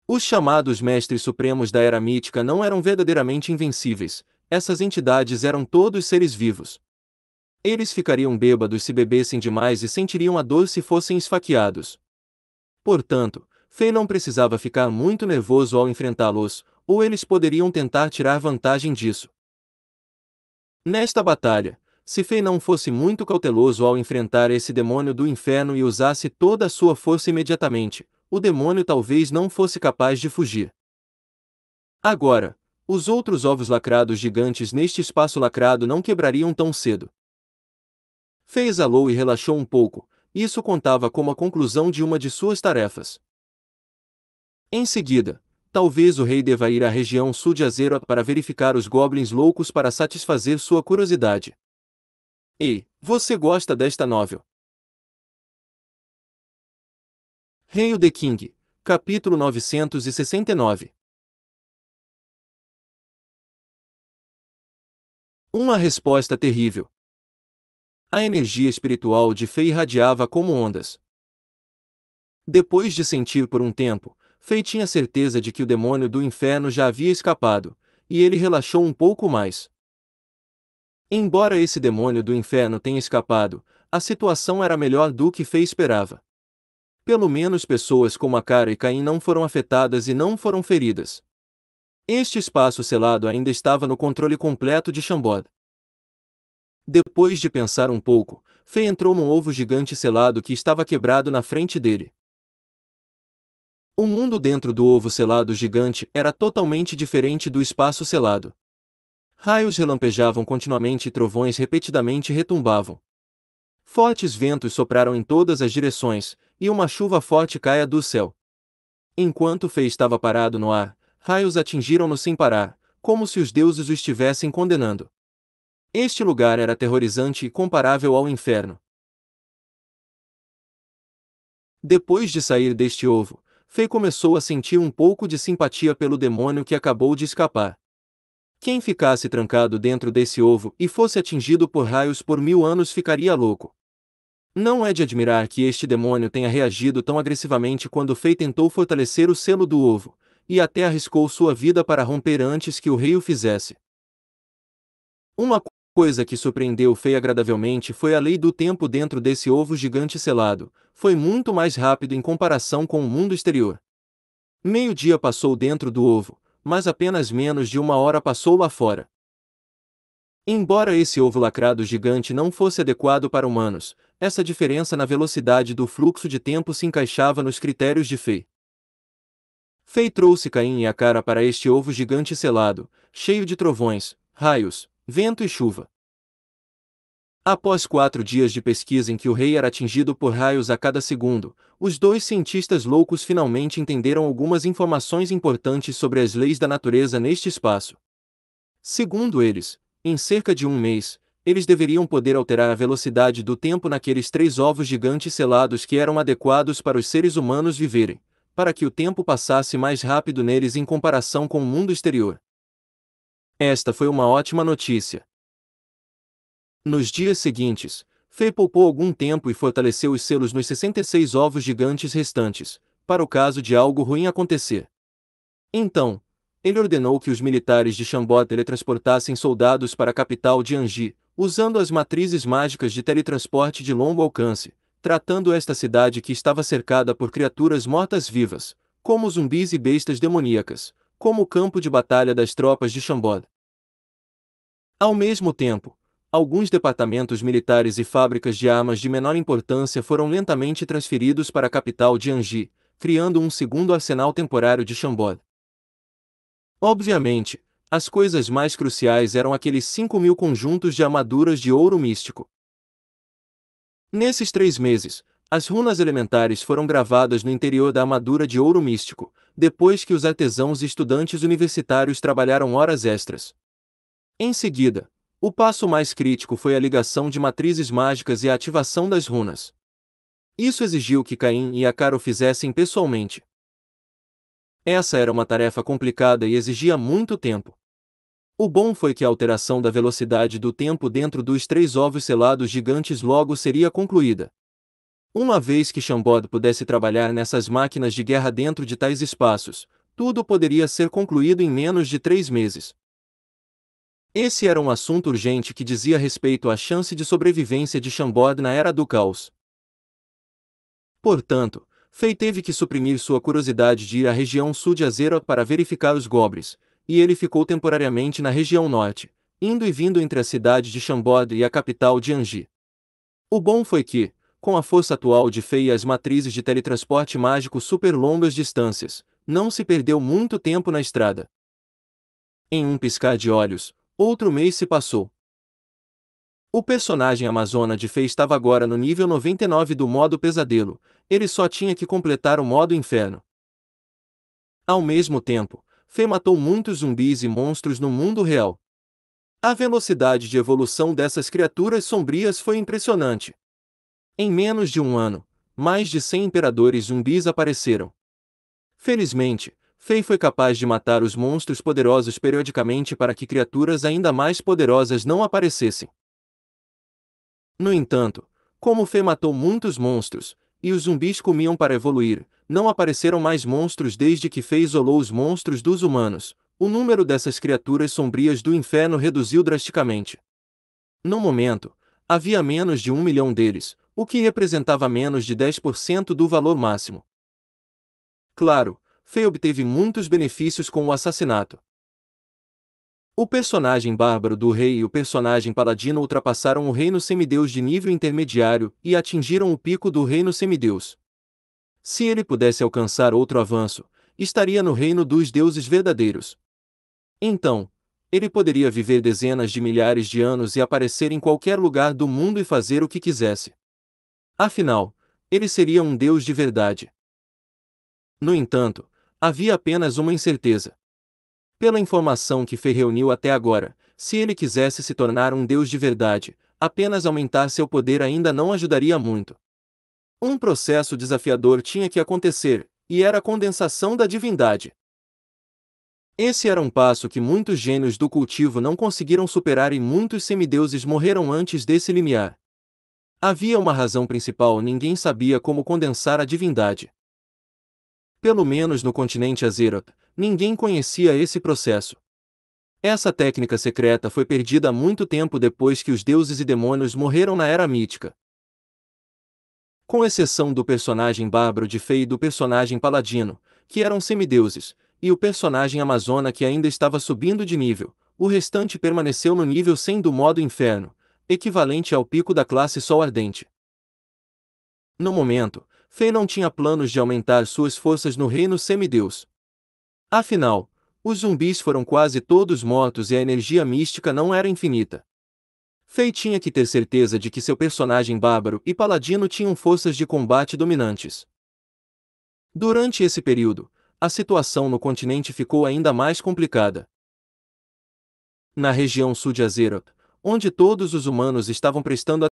Os chamados Mestres Supremos da Era Mítica não eram verdadeiramente invencíveis, essas entidades eram todos seres vivos. Eles ficariam bêbados se bebessem demais e sentiriam a dor se fossem esfaqueados. Portanto, Fei não precisava ficar muito nervoso ao enfrentá-los, ou eles poderiam tentar tirar vantagem disso. Nesta batalha, se Fei não fosse muito cauteloso ao enfrentar esse demônio do inferno e usasse toda a sua força imediatamente, o demônio talvez não fosse capaz de fugir. Agora, os outros ovos lacrados gigantes neste espaço lacrado não quebrariam tão cedo. Fei exalou e relaxou um pouco, Isso contava como a conclusão de uma de suas tarefas. Em seguida, talvez o rei deva ir à região sul de Azeroth para verificar os goblins loucos para satisfazer sua curiosidade. Ei, você gosta desta novel? Hail the King, capítulo 969. Uma resposta terrível. A energia espiritual de Fei irradiava como ondas. Depois de sentir por um tempo, Fei tinha certeza de que o demônio do inferno já havia escapado, e ele relaxou um pouco mais. Embora esse demônio do inferno tenha escapado, a situação era melhor do que Fei esperava. Pelo menos pessoas como Akara e Caim não foram afetadas e não foram feridas. Este espaço selado ainda estava no controle completo de Shambod. Depois de pensar um pouco, Fei entrou num ovo gigante selado que estava quebrado na frente dele. O mundo dentro do ovo selado gigante era totalmente diferente do espaço selado. Raios relampejavam continuamente e trovões repetidamente retumbavam. Fortes ventos sopraram em todas as direções, e uma chuva forte caía do céu. Enquanto Fei estava parado no ar, raios atingiram-no sem parar, como se os deuses o estivessem condenando. Este lugar era aterrorizante e comparável ao inferno. Depois de sair deste ovo, Fei começou a sentir um pouco de simpatia pelo demônio que acabou de escapar. Quem ficasse trancado dentro desse ovo e fosse atingido por raios por 1000 anos ficaria louco. Não é de admirar que este demônio tenha reagido tão agressivamente quando Fei tentou fortalecer o selo do ovo, e até arriscou sua vida para romper antes que o rei o fizesse. Uma coisa que surpreendeu Fei agradavelmente foi a lei do tempo dentro desse ovo gigante selado. Foi muito mais rápido em comparação com o mundo exterior. Meio-dia passou dentro do ovo, mas apenas menos de 1 hora passou lá fora. Embora esse ovo lacrado gigante não fosse adequado para humanos, essa diferença na velocidade do fluxo de tempo se encaixava nos critérios de Fei. Fei trouxe Caim e Akara para este ovo gigante selado, cheio de trovões, raios, vento e chuva. Após 4 dias de pesquisa em que o rei era atingido por raios a cada segundo, os dois cientistas loucos finalmente entenderam algumas informações importantes sobre as leis da natureza neste espaço. Segundo eles, em cerca de 1 mês, eles deveriam poder alterar a velocidade do tempo naqueles 3 ovos gigantes selados que eram adequados para os seres humanos viverem, para que o tempo passasse mais rápido neles em comparação com o mundo exterior. Esta foi uma ótima notícia. Nos dias seguintes, Fei poupou algum tempo e fortaleceu os selos nos 66 ovos gigantes restantes, para o caso de algo ruim acontecer. Então, ele ordenou que os militares de Shambod teletransportassem soldados para a capital de Anji, usando as matrizes mágicas de teletransporte de longo alcance, tratando esta cidade que estava cercada por criaturas mortas-vivas, como zumbis e bestas demoníacas, como o campo de batalha das tropas de Shambod. Ao mesmo tempo, alguns departamentos militares e fábricas de armas de menor importância foram lentamente transferidos para a capital de Anji, criando um segundo arsenal temporário de Shambod. Obviamente, as coisas mais cruciais eram aqueles 5.000 conjuntos de armaduras de ouro místico. Nesses 3 meses, as runas elementares foram gravadas no interior da armadura de ouro místico, depois que os artesãos e estudantes universitários trabalharam horas extras. Em seguida, o passo mais crítico foi a ligação de matrizes mágicas e a ativação das runas. Isso exigiu que Caim e Akara o fizessem pessoalmente. Essa era uma tarefa complicada e exigia muito tempo. O bom foi que a alteração da velocidade do tempo dentro dos 3 ovos selados gigantes logo seria concluída. Uma vez que Shambod pudesse trabalhar nessas máquinas de guerra dentro de tais espaços, tudo poderia ser concluído em menos de 3 meses. Esse era um assunto urgente que dizia respeito à chance de sobrevivência de Shambod na Era do Caos. Portanto, Fei teve que suprimir sua curiosidade de ir à região sul de Azeroth para verificar os goblins, e ele ficou temporariamente na região norte, indo e vindo entre a cidade de Shambod e a capital de Anji. O bom foi que, com a força atual de Fei e as matrizes de teletransporte mágico super longas distâncias, não se perdeu muito tempo na estrada. Em um piscar de olhos, outro mês se passou. O personagem Amazona de Fei estava agora no nível 99 do modo pesadelo, ele só tinha que completar o modo inferno. Ao mesmo tempo, Fei matou muitos zumbis e monstros no mundo real. A velocidade de evolução dessas criaturas sombrias foi impressionante. Em menos de um ano, mais de 100 imperadores zumbis apareceram. Felizmente, Fei foi capaz de matar os monstros poderosos periodicamente para que criaturas ainda mais poderosas não aparecessem. No entanto, como Fei matou muitos monstros, e os zumbis comiam para evoluir, não apareceram mais monstros desde que Fei isolou os monstros dos humanos. O número dessas criaturas sombrias do inferno reduziu drasticamente. No momento, havia menos de 1 milhão deles, o que representava menos de 10% do valor máximo. Claro, Fei obteve muitos benefícios com o assassinato. O personagem bárbaro do rei e o personagem paladino ultrapassaram o reino semideus de nível intermediário e atingiram o pico do reino semideus. Se ele pudesse alcançar outro avanço, estaria no reino dos deuses verdadeiros. Então, ele poderia viver dezenas de milhares de anos e aparecer em qualquer lugar do mundo e fazer o que quisesse. Afinal, ele seria um deus de verdade. No entanto, havia apenas uma incerteza. Pela informação que Fei reuniu até agora, se ele quisesse se tornar um deus de verdade, apenas aumentar seu poder ainda não ajudaria muito. Um processo desafiador tinha que acontecer, e era a condensação da divindade. Esse era um passo que muitos gênios do cultivo não conseguiram superar e muitos semideuses morreram antes desse limiar. Havia uma razão principal: ninguém sabia como condensar a divindade. Pelo menos no continente Azeroth, ninguém conhecia esse processo. Essa técnica secreta foi perdida há muito tempo depois que os deuses e demônios morreram na Era Mítica. Com exceção do personagem bárbaro de Fei e do personagem paladino, que eram semideuses, e o personagem amazona que ainda estava subindo de nível, o restante permaneceu no nível 100 do modo inferno, equivalente ao pico da classe Sol Ardente. No momento, Fei não tinha planos de aumentar suas forças no reino semideus. Afinal, os zumbis foram quase todos mortos e a energia mística não era infinita. Fei tinha que ter certeza de que seu personagem bárbaro e paladino tinham forças de combate dominantes. Durante esse período, a situação no continente ficou ainda mais complicada. Na região sul de Azeroth, onde todos os humanos estavam prestando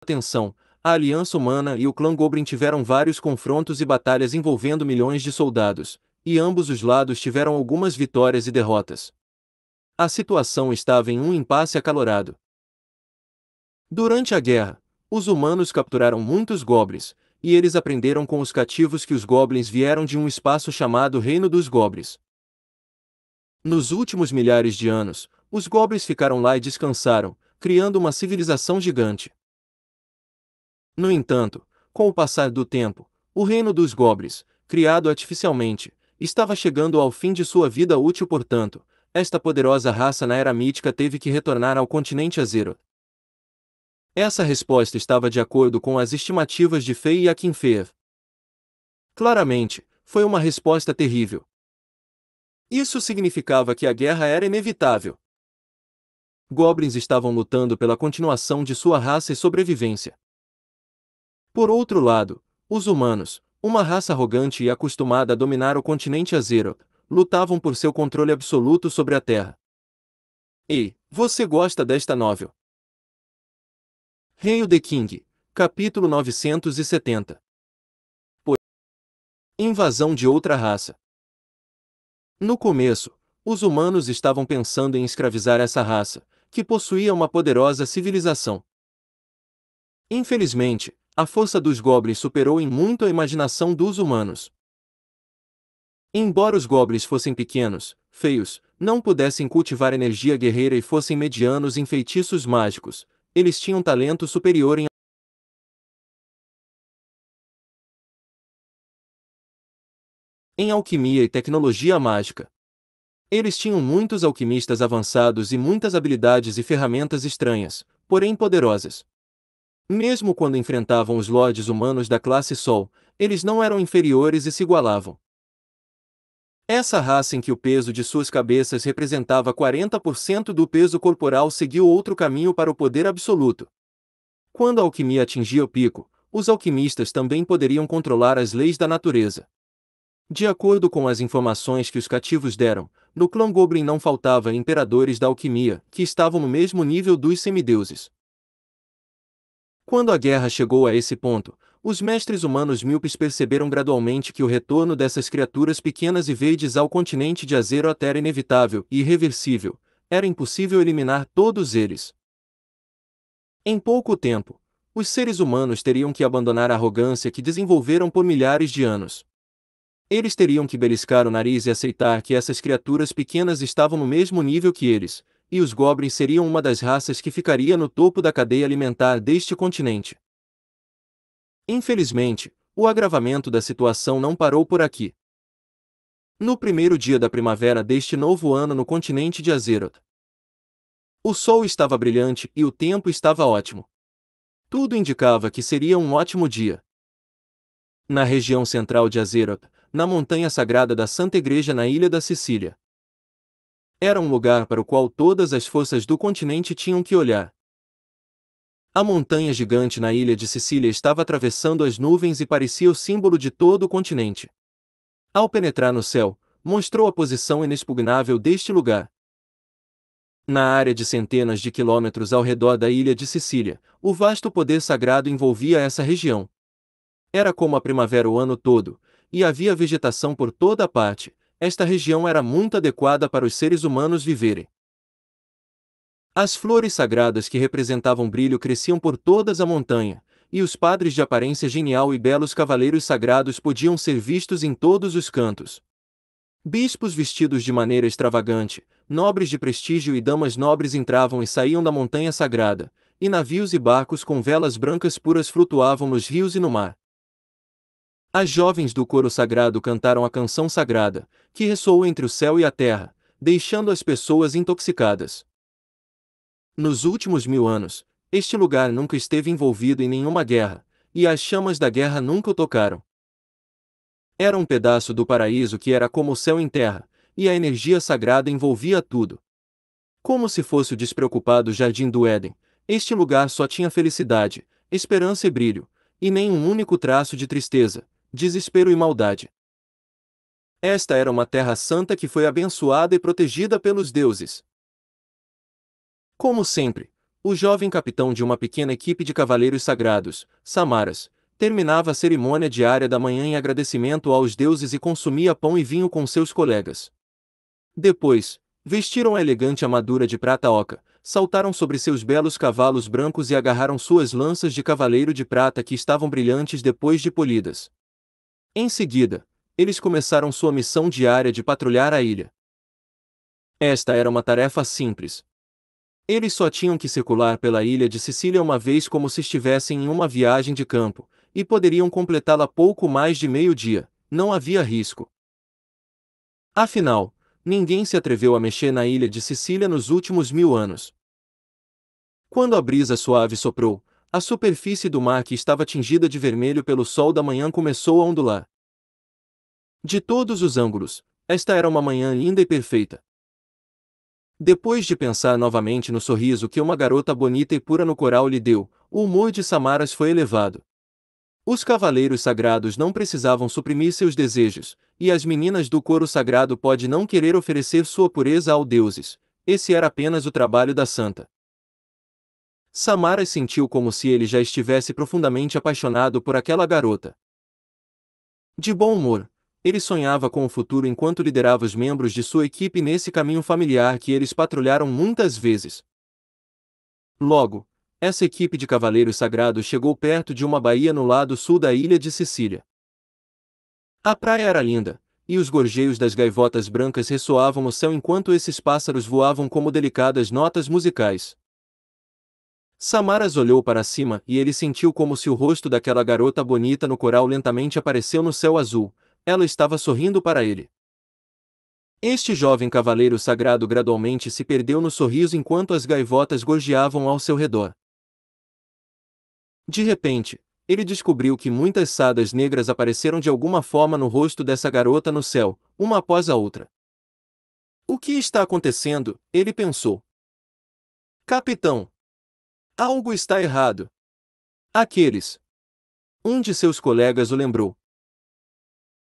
atenção, a Aliança Humana e o clã Goblin tiveram vários confrontos e batalhas envolvendo milhões de soldados, e ambos os lados tiveram algumas vitórias e derrotas. A situação estava em um impasse acalorado. Durante a guerra, os humanos capturaram muitos goblins, e eles aprenderam com os cativos que os goblins vieram de um espaço chamado Reino dos Goblins. Nos últimos milhares de anos, os goblins ficaram lá e descansaram, criando uma civilização gigante. No entanto, com o passar do tempo, o Reino dos Goblins, criado artificialmente, estava chegando ao fim de sua vida útil. Portanto, esta poderosa raça na Era Mítica teve que retornar ao continente Azeroth. Essa resposta estava de acordo com as estimativas de Fei e Akinfeev. Claramente, foi uma resposta terrível. Isso significava que a guerra era inevitável. Goblins estavam lutando pela continuação de sua raça e sobrevivência. Por outro lado, os humanos, uma raça arrogante e acostumada a dominar o continente Azeroth, lutavam por seu controle absoluto sobre a Terra. Ei, você gosta desta novel? Hail the King, capítulo 970. Invasão de outra raça. No começo, os humanos estavam pensando em escravizar essa raça, que possuía uma poderosa civilização. Infelizmente, a força dos goblins superou em muito a imaginação dos humanos. Embora os goblins fossem pequenos, feios, não pudessem cultivar energia guerreira e fossem medianos em feitiços mágicos, eles tinham talento superior em alquimia e tecnologia mágica. Eles tinham muitos alquimistas avançados e muitas habilidades e ferramentas estranhas, porém poderosas. Mesmo quando enfrentavam os lordes humanos da classe Sol, eles não eram inferiores e se igualavam. Essa raça em que o peso de suas cabeças representava 40% do peso corporal seguiu outro caminho para o poder absoluto. Quando a alquimia atingia o pico, os alquimistas também poderiam controlar as leis da natureza. De acordo com as informações que os cativos deram, no clã Goblin não faltava imperadores da alquimia, que estavam no mesmo nível dos semideuses. Quando a guerra chegou a esse ponto, os mestres humanos míopes perceberam gradualmente que o retorno dessas criaturas pequenas e verdes ao continente de Azeroth era inevitável e irreversível. Era impossível eliminar todos eles. Em pouco tempo, os seres humanos teriam que abandonar a arrogância que desenvolveram por milhares de anos. Eles teriam que beliscar o nariz e aceitar que essas criaturas pequenas estavam no mesmo nível que eles, e os goblins seriam uma das raças que ficaria no topo da cadeia alimentar deste continente. Infelizmente, o agravamento da situação não parou por aqui. No primeiro dia da primavera deste novo ano no continente de Azeroth, o sol estava brilhante e o tempo estava ótimo. Tudo indicava que seria um ótimo dia. Na região central de Azeroth, na montanha sagrada da Santa Igreja na ilha da Sicília. Era um lugar para o qual todas as forças do continente tinham que olhar. A montanha gigante na ilha de Sicília estava atravessando as nuvens e parecia o símbolo de todo o continente. Ao penetrar no céu, mostrou a posição inexpugnável deste lugar. Na área de centenas de quilômetros ao redor da ilha de Sicília, o vasto poder sagrado envolvia essa região. Era como a primavera o ano todo, e havia vegetação por toda a parte. Esta região era muito adequada para os seres humanos viverem. As flores sagradas que representavam brilho cresciam por toda a montanha, e os padres de aparência genial e belos cavaleiros sagrados podiam ser vistos em todos os cantos. Bispos vestidos de maneira extravagante, nobres de prestígio e damas nobres entravam e saíam da montanha sagrada, e navios e barcos com velas brancas puras flutuavam nos rios e no mar. As jovens do coro sagrado cantaram a canção sagrada, que ressoou entre o céu e a terra, deixando as pessoas intoxicadas. Nos últimos 1000 anos, este lugar nunca esteve envolvido em nenhuma guerra, e as chamas da guerra nunca o tocaram. Era um pedaço do paraíso que era como o céu em terra, e a energia sagrada envolvia tudo. Como se fosse o despreocupado jardim do Éden, este lugar só tinha felicidade, esperança e brilho, e nem um único traço de tristeza, desespero e maldade. Esta era uma terra santa que foi abençoada e protegida pelos deuses. Como sempre, o jovem capitão de uma pequena equipe de cavaleiros sagrados, Samaras, terminava a cerimônia diária da manhã em agradecimento aos deuses e consumia pão e vinho com seus colegas. Depois, vestiram a elegante armadura de prata oca, saltaram sobre seus belos cavalos brancos e agarraram suas lanças de cavaleiro de prata que estavam brilhantes depois de polidas. Em seguida, eles começaram sua missão diária de patrulhar a ilha. Esta era uma tarefa simples. Eles só tinham que circular pela ilha de Sicília uma vez como se estivessem em uma viagem de campo, e poderiam completá-la pouco mais de meio-dia, não havia risco. Afinal, ninguém se atreveu a mexer na ilha de Sicília nos últimos 1000 anos. Quando a brisa suave soprou, a superfície do mar que estava tingida de vermelho pelo sol da manhã começou a ondular. De todos os ângulos, esta era uma manhã linda e perfeita. Depois de pensar novamente no sorriso que uma garota bonita e pura no coral lhe deu, o humor de Samaras foi elevado. Os cavaleiros sagrados não precisavam suprimir seus desejos, e as meninas do coro sagrado podem não querer oferecer sua pureza aos deuses. Esse era apenas o trabalho da santa. Samaras sentiu como se ele já estivesse profundamente apaixonado por aquela garota. De bom humor, ele sonhava com o futuro enquanto liderava os membros de sua equipe nesse caminho familiar que eles patrulharam muitas vezes. Logo, essa equipe de cavaleiros sagrados chegou perto de uma baía no lado sul da ilha de Sicília. A praia era linda, e os gorjeios das gaivotas brancas ressoavam no céu enquanto esses pássaros voavam como delicadas notas musicais. Samaras olhou para cima e ele sentiu como se o rosto daquela garota bonita no coral lentamente apareceu no céu azul. Ela estava sorrindo para ele. Este jovem cavaleiro sagrado gradualmente se perdeu no sorriso enquanto as gaivotas gorjeavam ao seu redor. De repente, ele descobriu que muitas sadas negras apareceram de alguma forma no rosto dessa garota no céu, uma após a outra. O que está acontecendo? Ele pensou. Capitão! Algo está errado. Aqueles. Um de seus colegas o lembrou.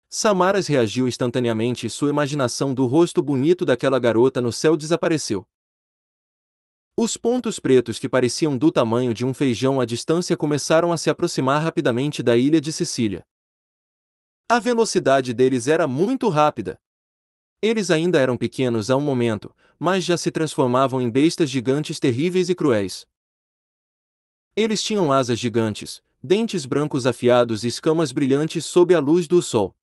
Samaras reagiu instantaneamente e sua imaginação do rosto bonito daquela garota no céu desapareceu. Os pontos pretos que pareciam do tamanho de um feijão à distância começaram a se aproximar rapidamente da ilha de Sicília. A velocidade deles era muito rápida. Eles ainda eram pequenos há um momento, mas já se transformavam em bestas gigantes terríveis e cruéis. Eles tinham asas gigantes, dentes brancos afiados e escamas brilhantes sob a luz do sol.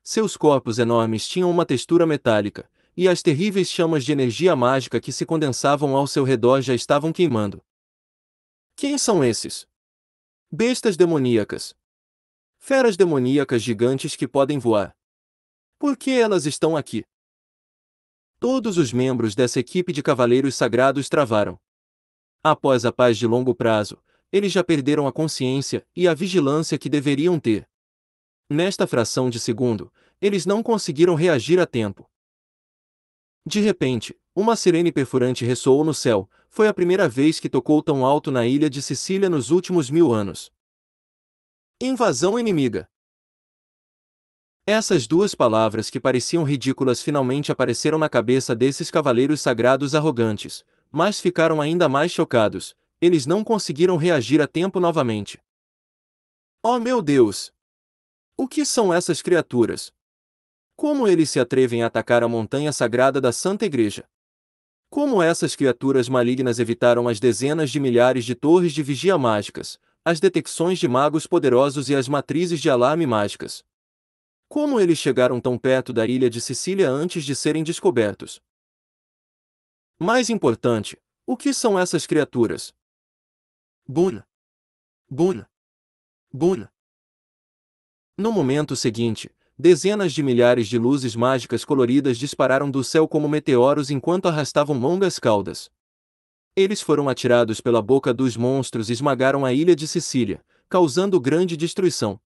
Seus corpos enormes tinham uma textura metálica, e as terríveis chamas de energia mágica que se condensavam ao seu redor já estavam queimando. Quem são esses? Bestas demoníacas. Feras demoníacas gigantes que podem voar. Por que elas estão aqui? Todos os membros dessa equipe de cavaleiros sagrados travaram. Após a paz de longo prazo, eles já perderam a consciência e a vigilância que deveriam ter. Nesta fração de segundo, eles não conseguiram reagir a tempo. De repente, uma sirene perfurante ressoou no céu. Foi a primeira vez que tocou tão alto na ilha de Sicília nos últimos 1000 anos. Invasão inimiga. Essas duas palavras que pareciam ridículas finalmente apareceram na cabeça desses cavaleiros sagrados arrogantes, mas ficaram ainda mais chocados. Eles não conseguiram reagir a tempo novamente. Oh meu Deus! O que são essas criaturas? Como eles se atrevem a atacar a montanha sagrada da Santa Igreja? Como essas criaturas malignas evitaram as dezenas de milhares de torres de vigia mágicas, as detecções de magos poderosos e as matrizes de alarme mágicas? Como eles chegaram tão perto da ilha de Sicília antes de serem descobertos? Mais importante, o que são essas criaturas? Buna! Buna! Buna! No momento seguinte, dezenas de milhares de luzes mágicas coloridas dispararam do céu como meteoros enquanto arrastavam longas caudas. Eles foram atirados pela boca dos monstros e esmagaram a ilha de Sicília, causando grande destruição.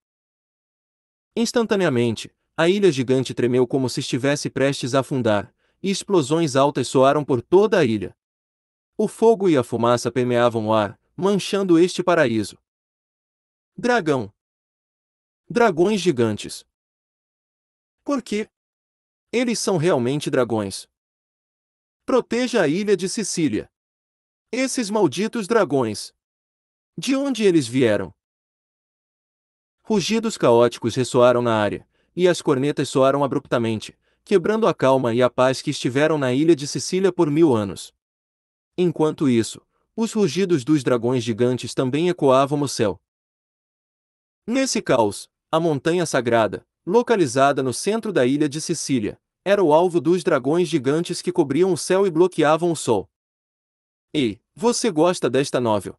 Instantaneamente, a ilha gigante tremeu como se estivesse prestes a afundar, e explosões altas soaram por toda a ilha. O fogo e a fumaça permeavam o ar, manchando este paraíso. Dragão. Dragões gigantes. Por quê? Eles são realmente dragões. Proteja a ilha de Sicília. Esses malditos dragões. De onde eles vieram? Rugidos caóticos ressoaram na área, e as cornetas soaram abruptamente, quebrando a calma e a paz que estiveram na ilha de Sicília por 1000 anos. Enquanto isso, os rugidos dos dragões gigantes também ecoavam no céu. Nesse caos, a montanha sagrada, localizada no centro da ilha de Sicília, era o alvo dos dragões gigantes que cobriam o céu e bloqueavam o sol. Ei, você gosta desta novel?